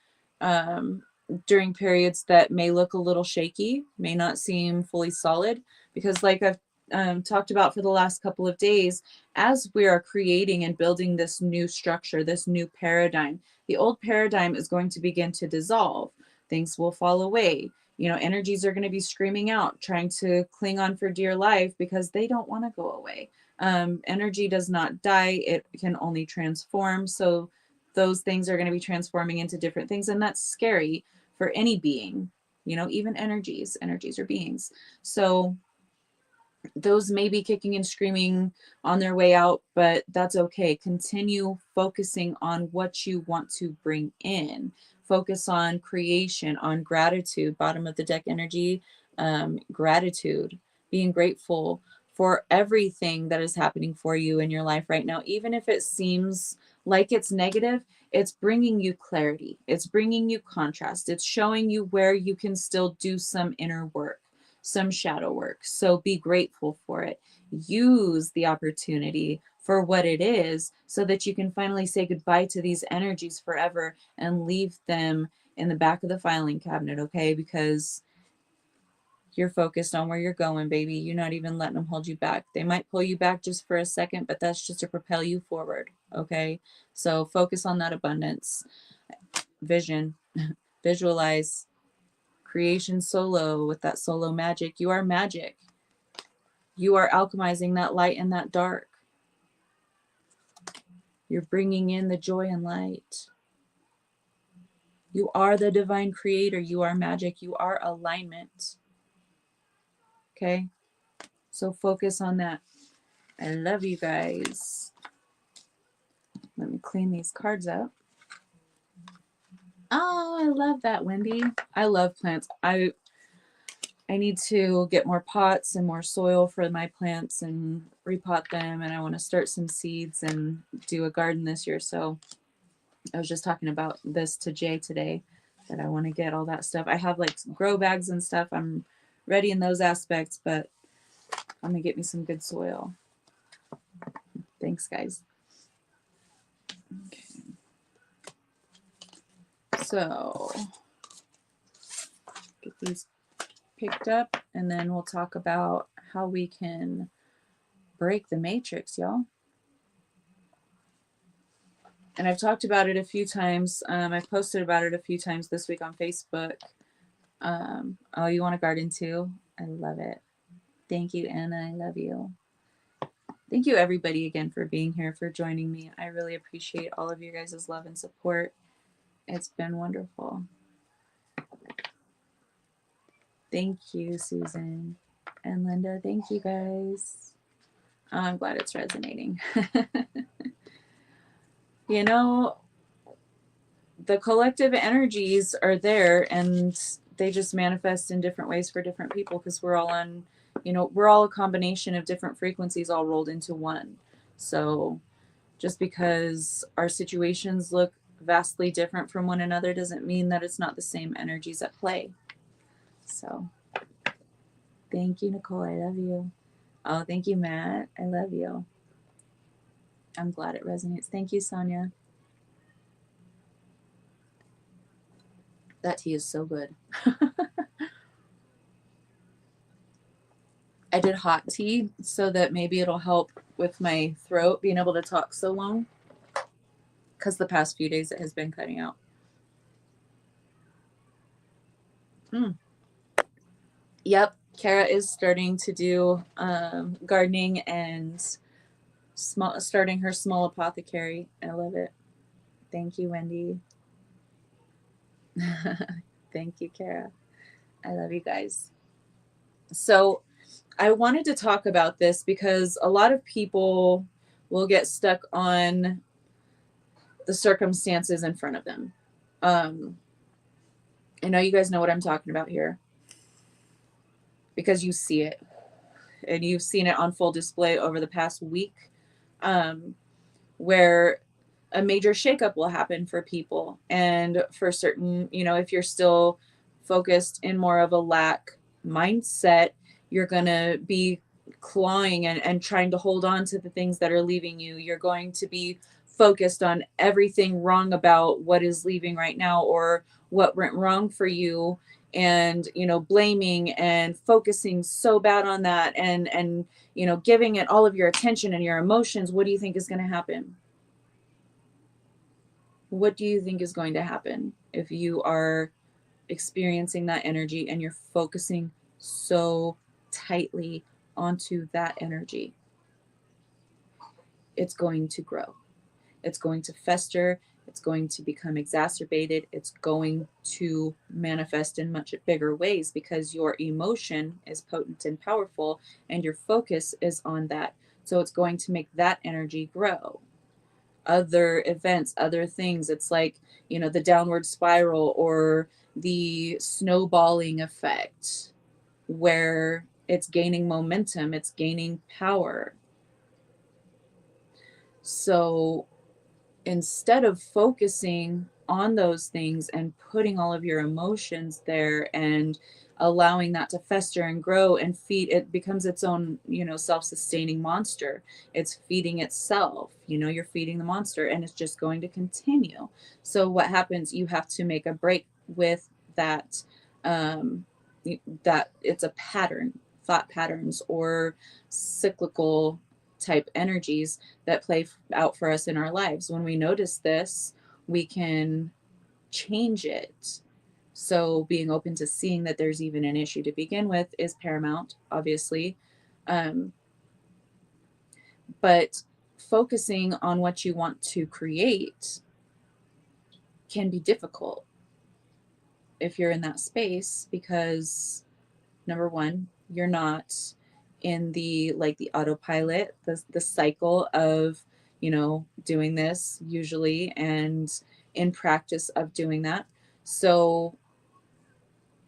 during periods that may look a little shaky, may not seem fully solid, because like I've talked about for the last couple of days, as we are creating and building this new structure, this new paradigm, the old paradigm is going to begin to dissolve. Things will fall away. You know, energies are going to be screaming out, trying to cling on for dear life because they don't want to go away. Energy does not die, it can only transform. So those things are going to be transforming into different things, and that's scary for any being, you know, even energies are beings. So those may be kicking and screaming on their way out, but that's okay. Continue focusing on what you want to bring in. Focus on creation, on gratitude, bottom of the deck energy, gratitude, being grateful for everything that is happening for you in your life right now. Even if it seems like it's negative, it's bringing you clarity. It's bringing you contrast. It's showing you where you can still do some inner work, some shadow work. So be grateful for it. Use the opportunity for what it is so that you can finally say goodbye to these energies forever and leave them in the back of the filing cabinet, okay? Because you're focused on where you're going, baby. You're not even letting them hold you back. They might pull you back just for a second, but that's just to propel you forward, okay? So focus on that abundance, vision, visualize, creation solo with that solo magic. You are magic. You are alchemizing that light and that dark. You're bringing in the joy and light. You are the divine creator. You are magic. You are alignment. Okay? So focus on that. I love you guys. Let me clean these cards up. Oh, I love that, Wendy. I love plants. I need to get more pots and more soil for my plants and repot them. And I want to start some seeds and do a garden this year. So I was just talking about this to Jay today, that I want to get all that stuff. I have like some grow bags and stuff. I'm ready in those aspects, but I'm going to get me some good soil. Thanks, guys. Okay. So get these picked up, and then we'll talk about how we can break the matrix, y'all. And I've talked about it a few times. I've posted about it a few times this week on Facebook. Oh, you want a garden too? I love it. Thank you, Anna. I love you. Thank you, everybody, again, for being here, for joining me. I really appreciate all of you guys' love and support. It's been wonderful. Thank you, Susan and Linda. Thank you, guys. Oh, I'm glad it's resonating. You know, the collective energies are there, and they just manifest in different ways for different people, because we're all on, you know, we're all a combination of different frequencies all rolled into one. So just because our situations look vastly different from one another doesn't mean that it's not the same energies at play. So thank you, Nicole. I love you. Oh, thank you, Matt. I love you. I'm glad it resonates. Thank you, Sonia. That tea is so good. I did hot tea so that maybe it'll help with my throat being able to talk so long, because the past few days it has been cutting out. Yep, Kara is starting to do gardening and starting her small apothecary. I love it. Thank you, Wendy. Thank you, Kara. I love you guys. So I wanted to talk about this because a lot of people will get stuck on the circumstances in front of them. I know you guys know what I'm talking about here, because you see it, and you've seen it on full display over the past week, where a major shakeup will happen for people. And for certain, you know, if you're still focused in more of a lack mindset, you're going to be clawing and trying to hold on to the things that are leaving you. You're going to be focused on everything wrong about what is leaving right now or what went wrong for you, and blaming and focusing so bad on that, and giving it all of your attention and your emotions, what do you think is going to happen? What do you think is going to happen if you are experiencing that energy and you're focusing so tightly onto that energy? It's going to grow. It's going to fester. It's going to become exacerbated. It's going to manifest in much bigger ways because your emotion is potent and powerful and your focus is on that. So it's going to make that energy grow. Other events, other things, it's like, the downward spiral or the snowballing effect where it's gaining momentum, it's gaining power. So instead of focusing on those things and putting all of your emotions there and allowing that to fester and grow and feed, it becomes its own, self-sustaining monster. It's feeding itself. You're feeding the monster and it's just going to continue. So what happens, you have to make a break with that, that it's a pattern, thought patterns or cyclical type energies that play out for us in our lives. When we notice this, we can change it. So being open to seeing that there's even an issue to begin with is paramount, obviously. Um, but focusing on what you want to create can be difficult if you're in that space because number one, you're not in the autopilot, the cycle of doing this usually and in practice of doing that. So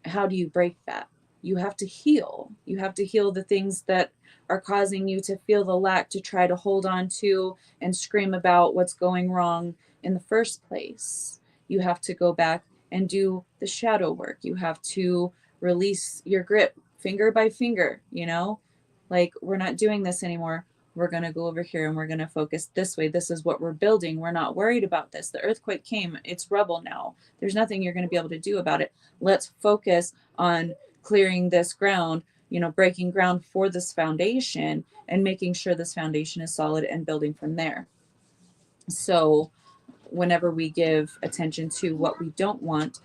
how do you break that? You have to heal. You have to heal the things that are causing you to feel the lack, to try to hold on to and scream about what's going wrong in the first place. You have to go back and do the shadow work. You have to release your grip finger by finger, like we're not doing this anymore. We're going to go over here and we're going to focus this way. This is what we're building. We're not worried about this. The earthquake came. It's rubble now. There's nothing you're going to be able to do about it. Let's focus on clearing this ground, breaking ground for this foundation and making sure this foundation is solid and building from there. So whenever we give attention to what we don't want,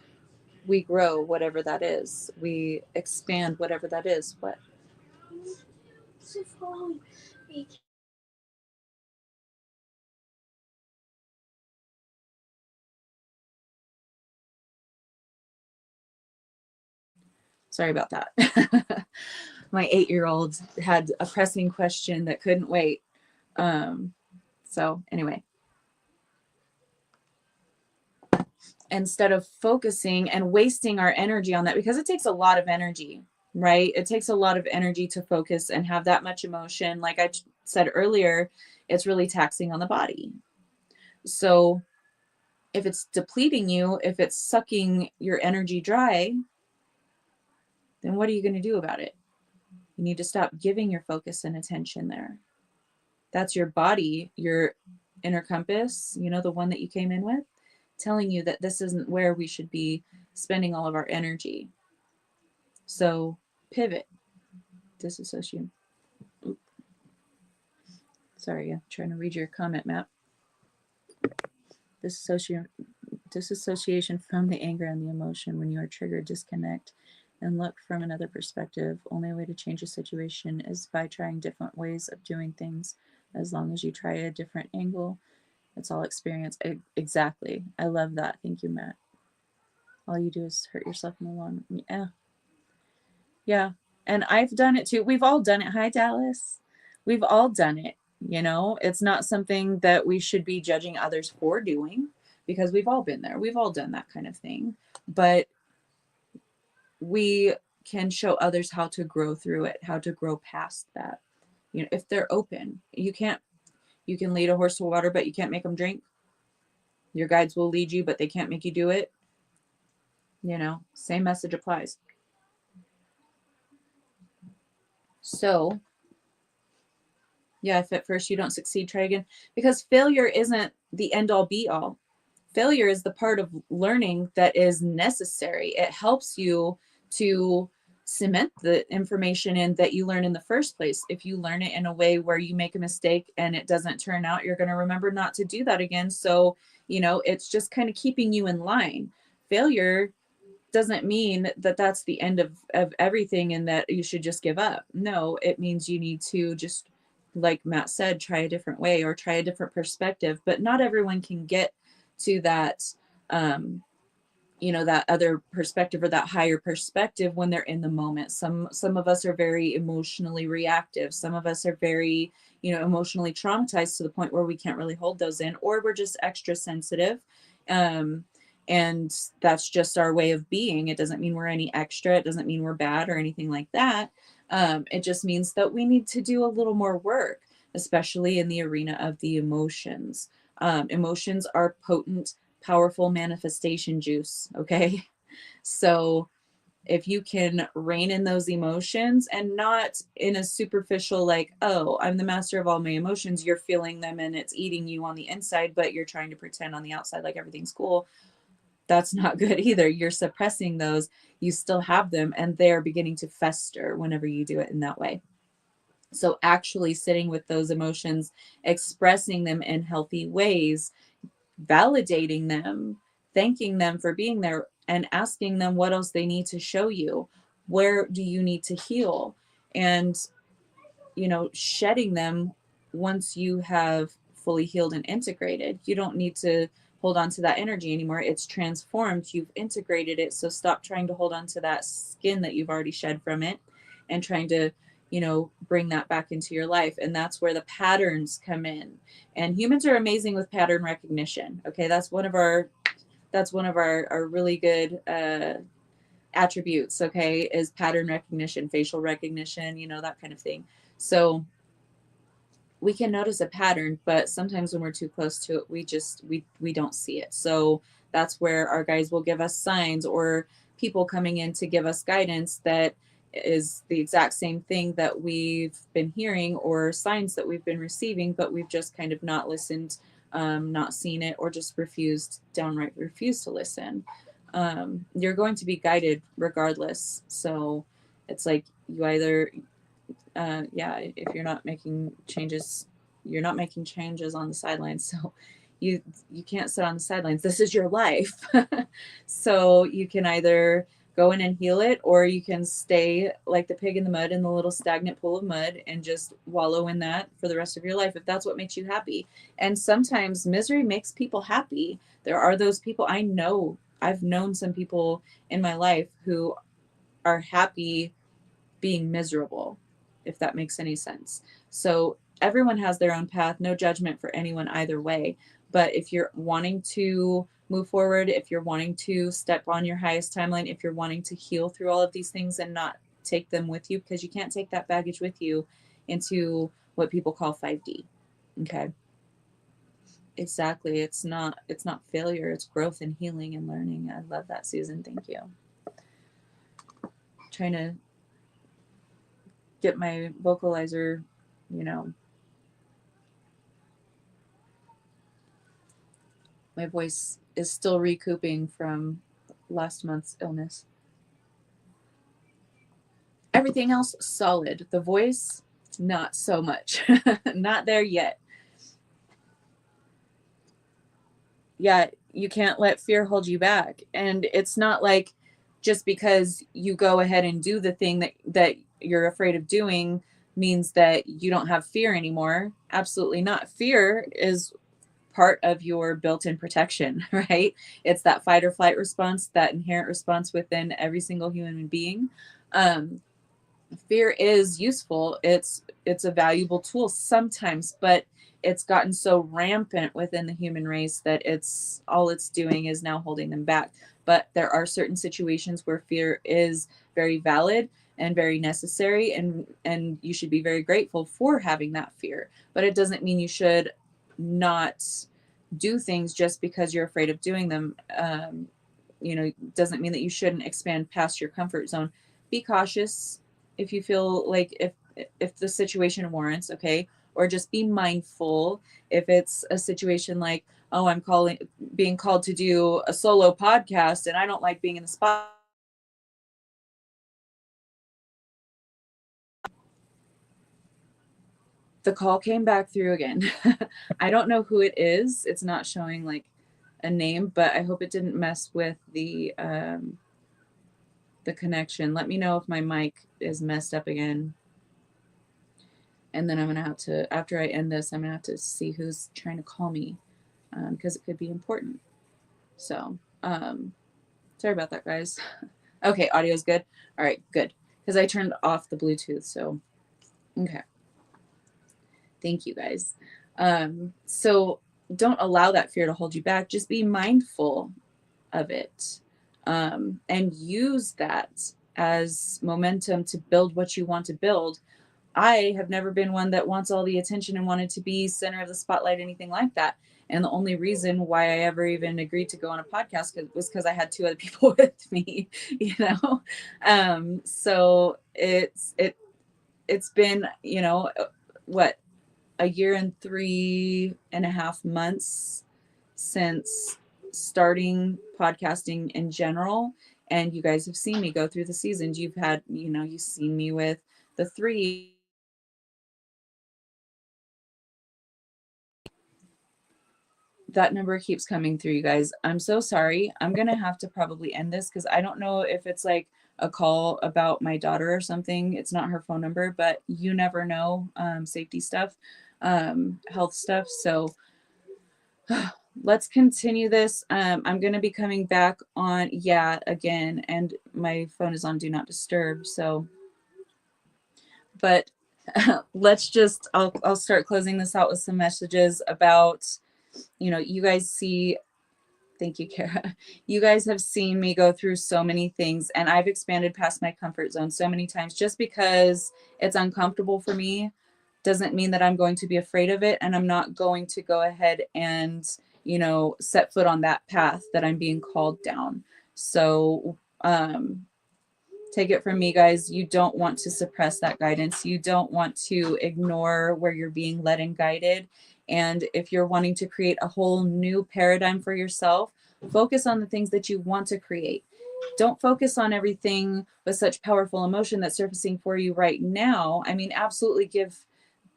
we grow whatever that is. We expand whatever that is. What? Sorry about that. My 8-year-old had a pressing question that couldn't wait. So anyway, instead of focusing and wasting our energy on that, because it takes a lot of energy, right? It takes a lot of energy to focus and have that much emotion. Like I said earlier, it's really taxing on the body. So if it's depleting you, if it's sucking your energy dry, then what are you going to do about it? You need to stop giving your focus and attention there. That's your body, your inner compass, the one that you came in with, telling you that this isn't where we should be spending all of our energy. So pivot, disassociate. Oop. Sorry, I'm trying to read your comment map. Disassociation from the anger and the emotion. When you are triggered, disconnect and look from another perspective. Only way to change a situation is by trying different ways of doing things. As long as you try a different angle, it's all experience. Exactly. I love that. Thank you, Matt. All you do is hurt yourself in the long run. Yeah. Yeah. And I've done it too. We've all done it. Hi, Dallas. We've all done it. It's not something that we should be judging others for doing because we've all been there. We've all done that kind of thing. But we can show others how to grow through it, how to grow past that. If they're open, you can lead a horse to water, but you can't make them drink. Your guides will lead you, but they can't make you do it. Same message applies. So yeah, if at first you don't succeed, try again, because failure isn't the end all be all. Failure is the part of learning that is necessary. It helps you to cement the information in that you learn in the first place. If you learn it in a way where you make a mistake and it doesn't turn out, you're going to remember not to do that again. So, it's just kind of keeping you in line. Failure doesn't mean that that's the end of everything and that you should just give up. No, it means you need to just, like Matt said, try a different way or try a different perspective. But not everyone can get to that, that other perspective or that higher perspective when they're in the moment. Some of us are very emotionally reactive. Some of us are very, emotionally traumatized to the point where we can't really hold those in, or we're just extra sensitive. And that's just our way of being. It doesn't mean we're any extra. It doesn't mean we're bad or anything like that. It just means that we need to do a little more work, especially in the arena of the emotions. Emotions are potent, powerful manifestation juice. Okay. So if you can rein in those emotions and not in a superficial, like, oh, I'm the master of all my emotions, you're feeling them and it's eating you on the inside, but you're trying to pretend on the outside like everything's cool. That's not good either. You're suppressing those. You still have them and they're beginning to fester whenever you do it in that way. So actually sitting with those emotions, expressing them in healthy ways, validating them, thanking them for being there, and asking them what else they need to show you. Where do you need to heal? And, shedding them once you have fully healed and integrated. You don't need to hold on to that energy anymore. It's transformed. You've integrated it. So stop trying to hold on to that skin that you've already shed from it and trying to, bring that back into your life. And that's where the patterns come in. And humans are amazing with pattern recognition. Okay. That's one of our really good attributes. Okay. Is pattern recognition, facial recognition, that kind of thing. So we can notice a pattern, but sometimes when we're too close to it, we don't see it. So that's where our guides will give us signs, or people coming in to give us guidance that is the exact same thing that we've been hearing, or signs that we've been receiving, but we've just kind of not listened, not seen it, or just downright refused to listen. You're going to be guided regardless. So it's like you either if you're not making changes, you're not making changes on the sidelines. So you can't sit on the sidelines. This is your life. So you can either go in and heal it, or you can stay like the pig in the mud, in the little stagnant pool of mud, and just wallow in that for the rest of your life, if that's what makes you happy. And sometimes misery makes people happy. There are those people. I've known some people in my life who are happy being miserable, if that makes any sense. So everyone has their own path, no judgment for anyone either way. But if you're wanting to move forward, if you're wanting to step on your highest timeline, if you're wanting to heal through all of these things and not take them with you, because you can't take that baggage with you into what people call 5D. Okay. Exactly. It's not failure, it's growth and healing and learning. I love that, Susan. Thank you. Trying to get my vocalizer, my voice is still recouping from last month's illness. Everything else solid. The voice, not so much. Not there yet. Yeah, you can't let fear hold you back. And it's not like just because you go ahead and do the thing that you're afraid of doing means that you don't have fear anymore. Absolutely not. Fear is part of your built-in protection, right? It's that fight or flight response, that inherent response within every single human being. Fear is useful. It's a valuable tool sometimes, but it's gotten so rampant within the human race that all it's doing is now holding them back. But there are certain situations where fear is very valid and very necessary, and you should be very grateful for having that fear. But it doesn't mean you should not do things just because you're afraid of doing them. Doesn't mean that you shouldn't expand past your comfort zone. Be cautious if you feel like if the situation warrants. Okay, or just be mindful. If it's a situation like, oh, being called to do a solo podcast and I don't like being in the spot. The call came back through again. I don't know who it is. It's not showing like a name, but I hope it didn't mess with the connection. Let me know if my mic is messed up again. And then I'm going to have to, after I end this, I'm going to have to see who's trying to call me because it could be important. So, sorry about that, guys. Okay, audio's good. All right, good. Because I turned off the Bluetooth. So, okay. Thank you, guys. So don't allow that fear to hold you back. Just be mindful of it and use that as momentum to build what you want to build. I have never been one that wants all the attention and wanted to be center of the spotlight, anything like that. And the only reason why I ever even agreed to go on a podcast was because I had two other people with me, you know? So it's been, what, a year and 3.5 months since starting podcasting in general. And you guys have seen me go through the seasons. You've seen me with the 3. That number keeps coming through, you guys. I'm so sorry. I'm going to have to probably end this because I don't know if it's like a call about my daughter or something. It's not her phone number, but you never know, safety stuff, health stuff. So let's continue this. I'm going to be coming back on, again, and my phone is on do not disturb. So, but I'll start closing this out with some messages about, you guys see. Thank you, Kara. You guys have seen me go through so many things, and I've expanded past my comfort zone so many times. Just because it's uncomfortable for me doesn't mean that I'm going to be afraid of it, and I'm not going to go ahead and, set foot on that path that I'm being called down. So, take it from me, guys. You don't want to suppress that guidance. You don't want to ignore where you're being led and guided. And if you're wanting to create a whole new paradigm for yourself, focus on the things that you want to create. Don't focus on everything with such powerful emotion that's surfacing for you right now. I mean, absolutely give,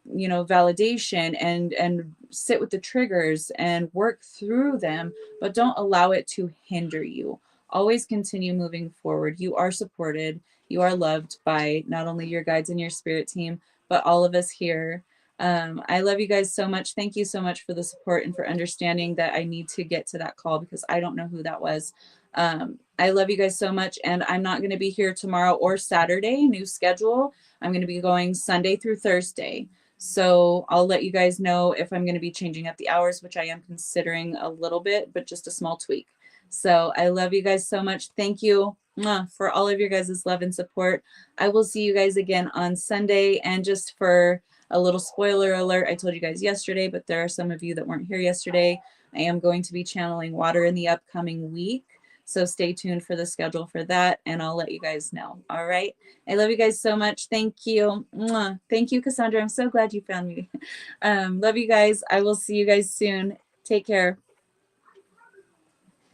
validation and sit with the triggers and work through them, but don't allow it to hinder you. Always continue moving forward. You are supported. You are loved by not only your guides and your spirit team, but all of us here. I love you guys so much. Thank you so much for the support and for understanding that I need to get to that call because I don't know who that was. I love you guys so much. And I'm not going to be here tomorrow or Saturday, new schedule. I'm going to be going Sunday through Thursday. So I'll let you guys know if I'm going to be changing up the hours, which I am considering a little bit, but just a small tweak. So I love you guys so much. Thank you for all of your guys' love and support. I will see you guys again on Sunday. And just for a little spoiler alert, I told you guys yesterday, but there are some of you that weren't here yesterday. I am going to be channeling water in the upcoming week. So stay tuned for the schedule for that, and I'll let you guys know. All right. I love you guys so much. Thank you. Thank you, Cassandra. I'm so glad you found me. Love you guys. I will see you guys soon. Take care.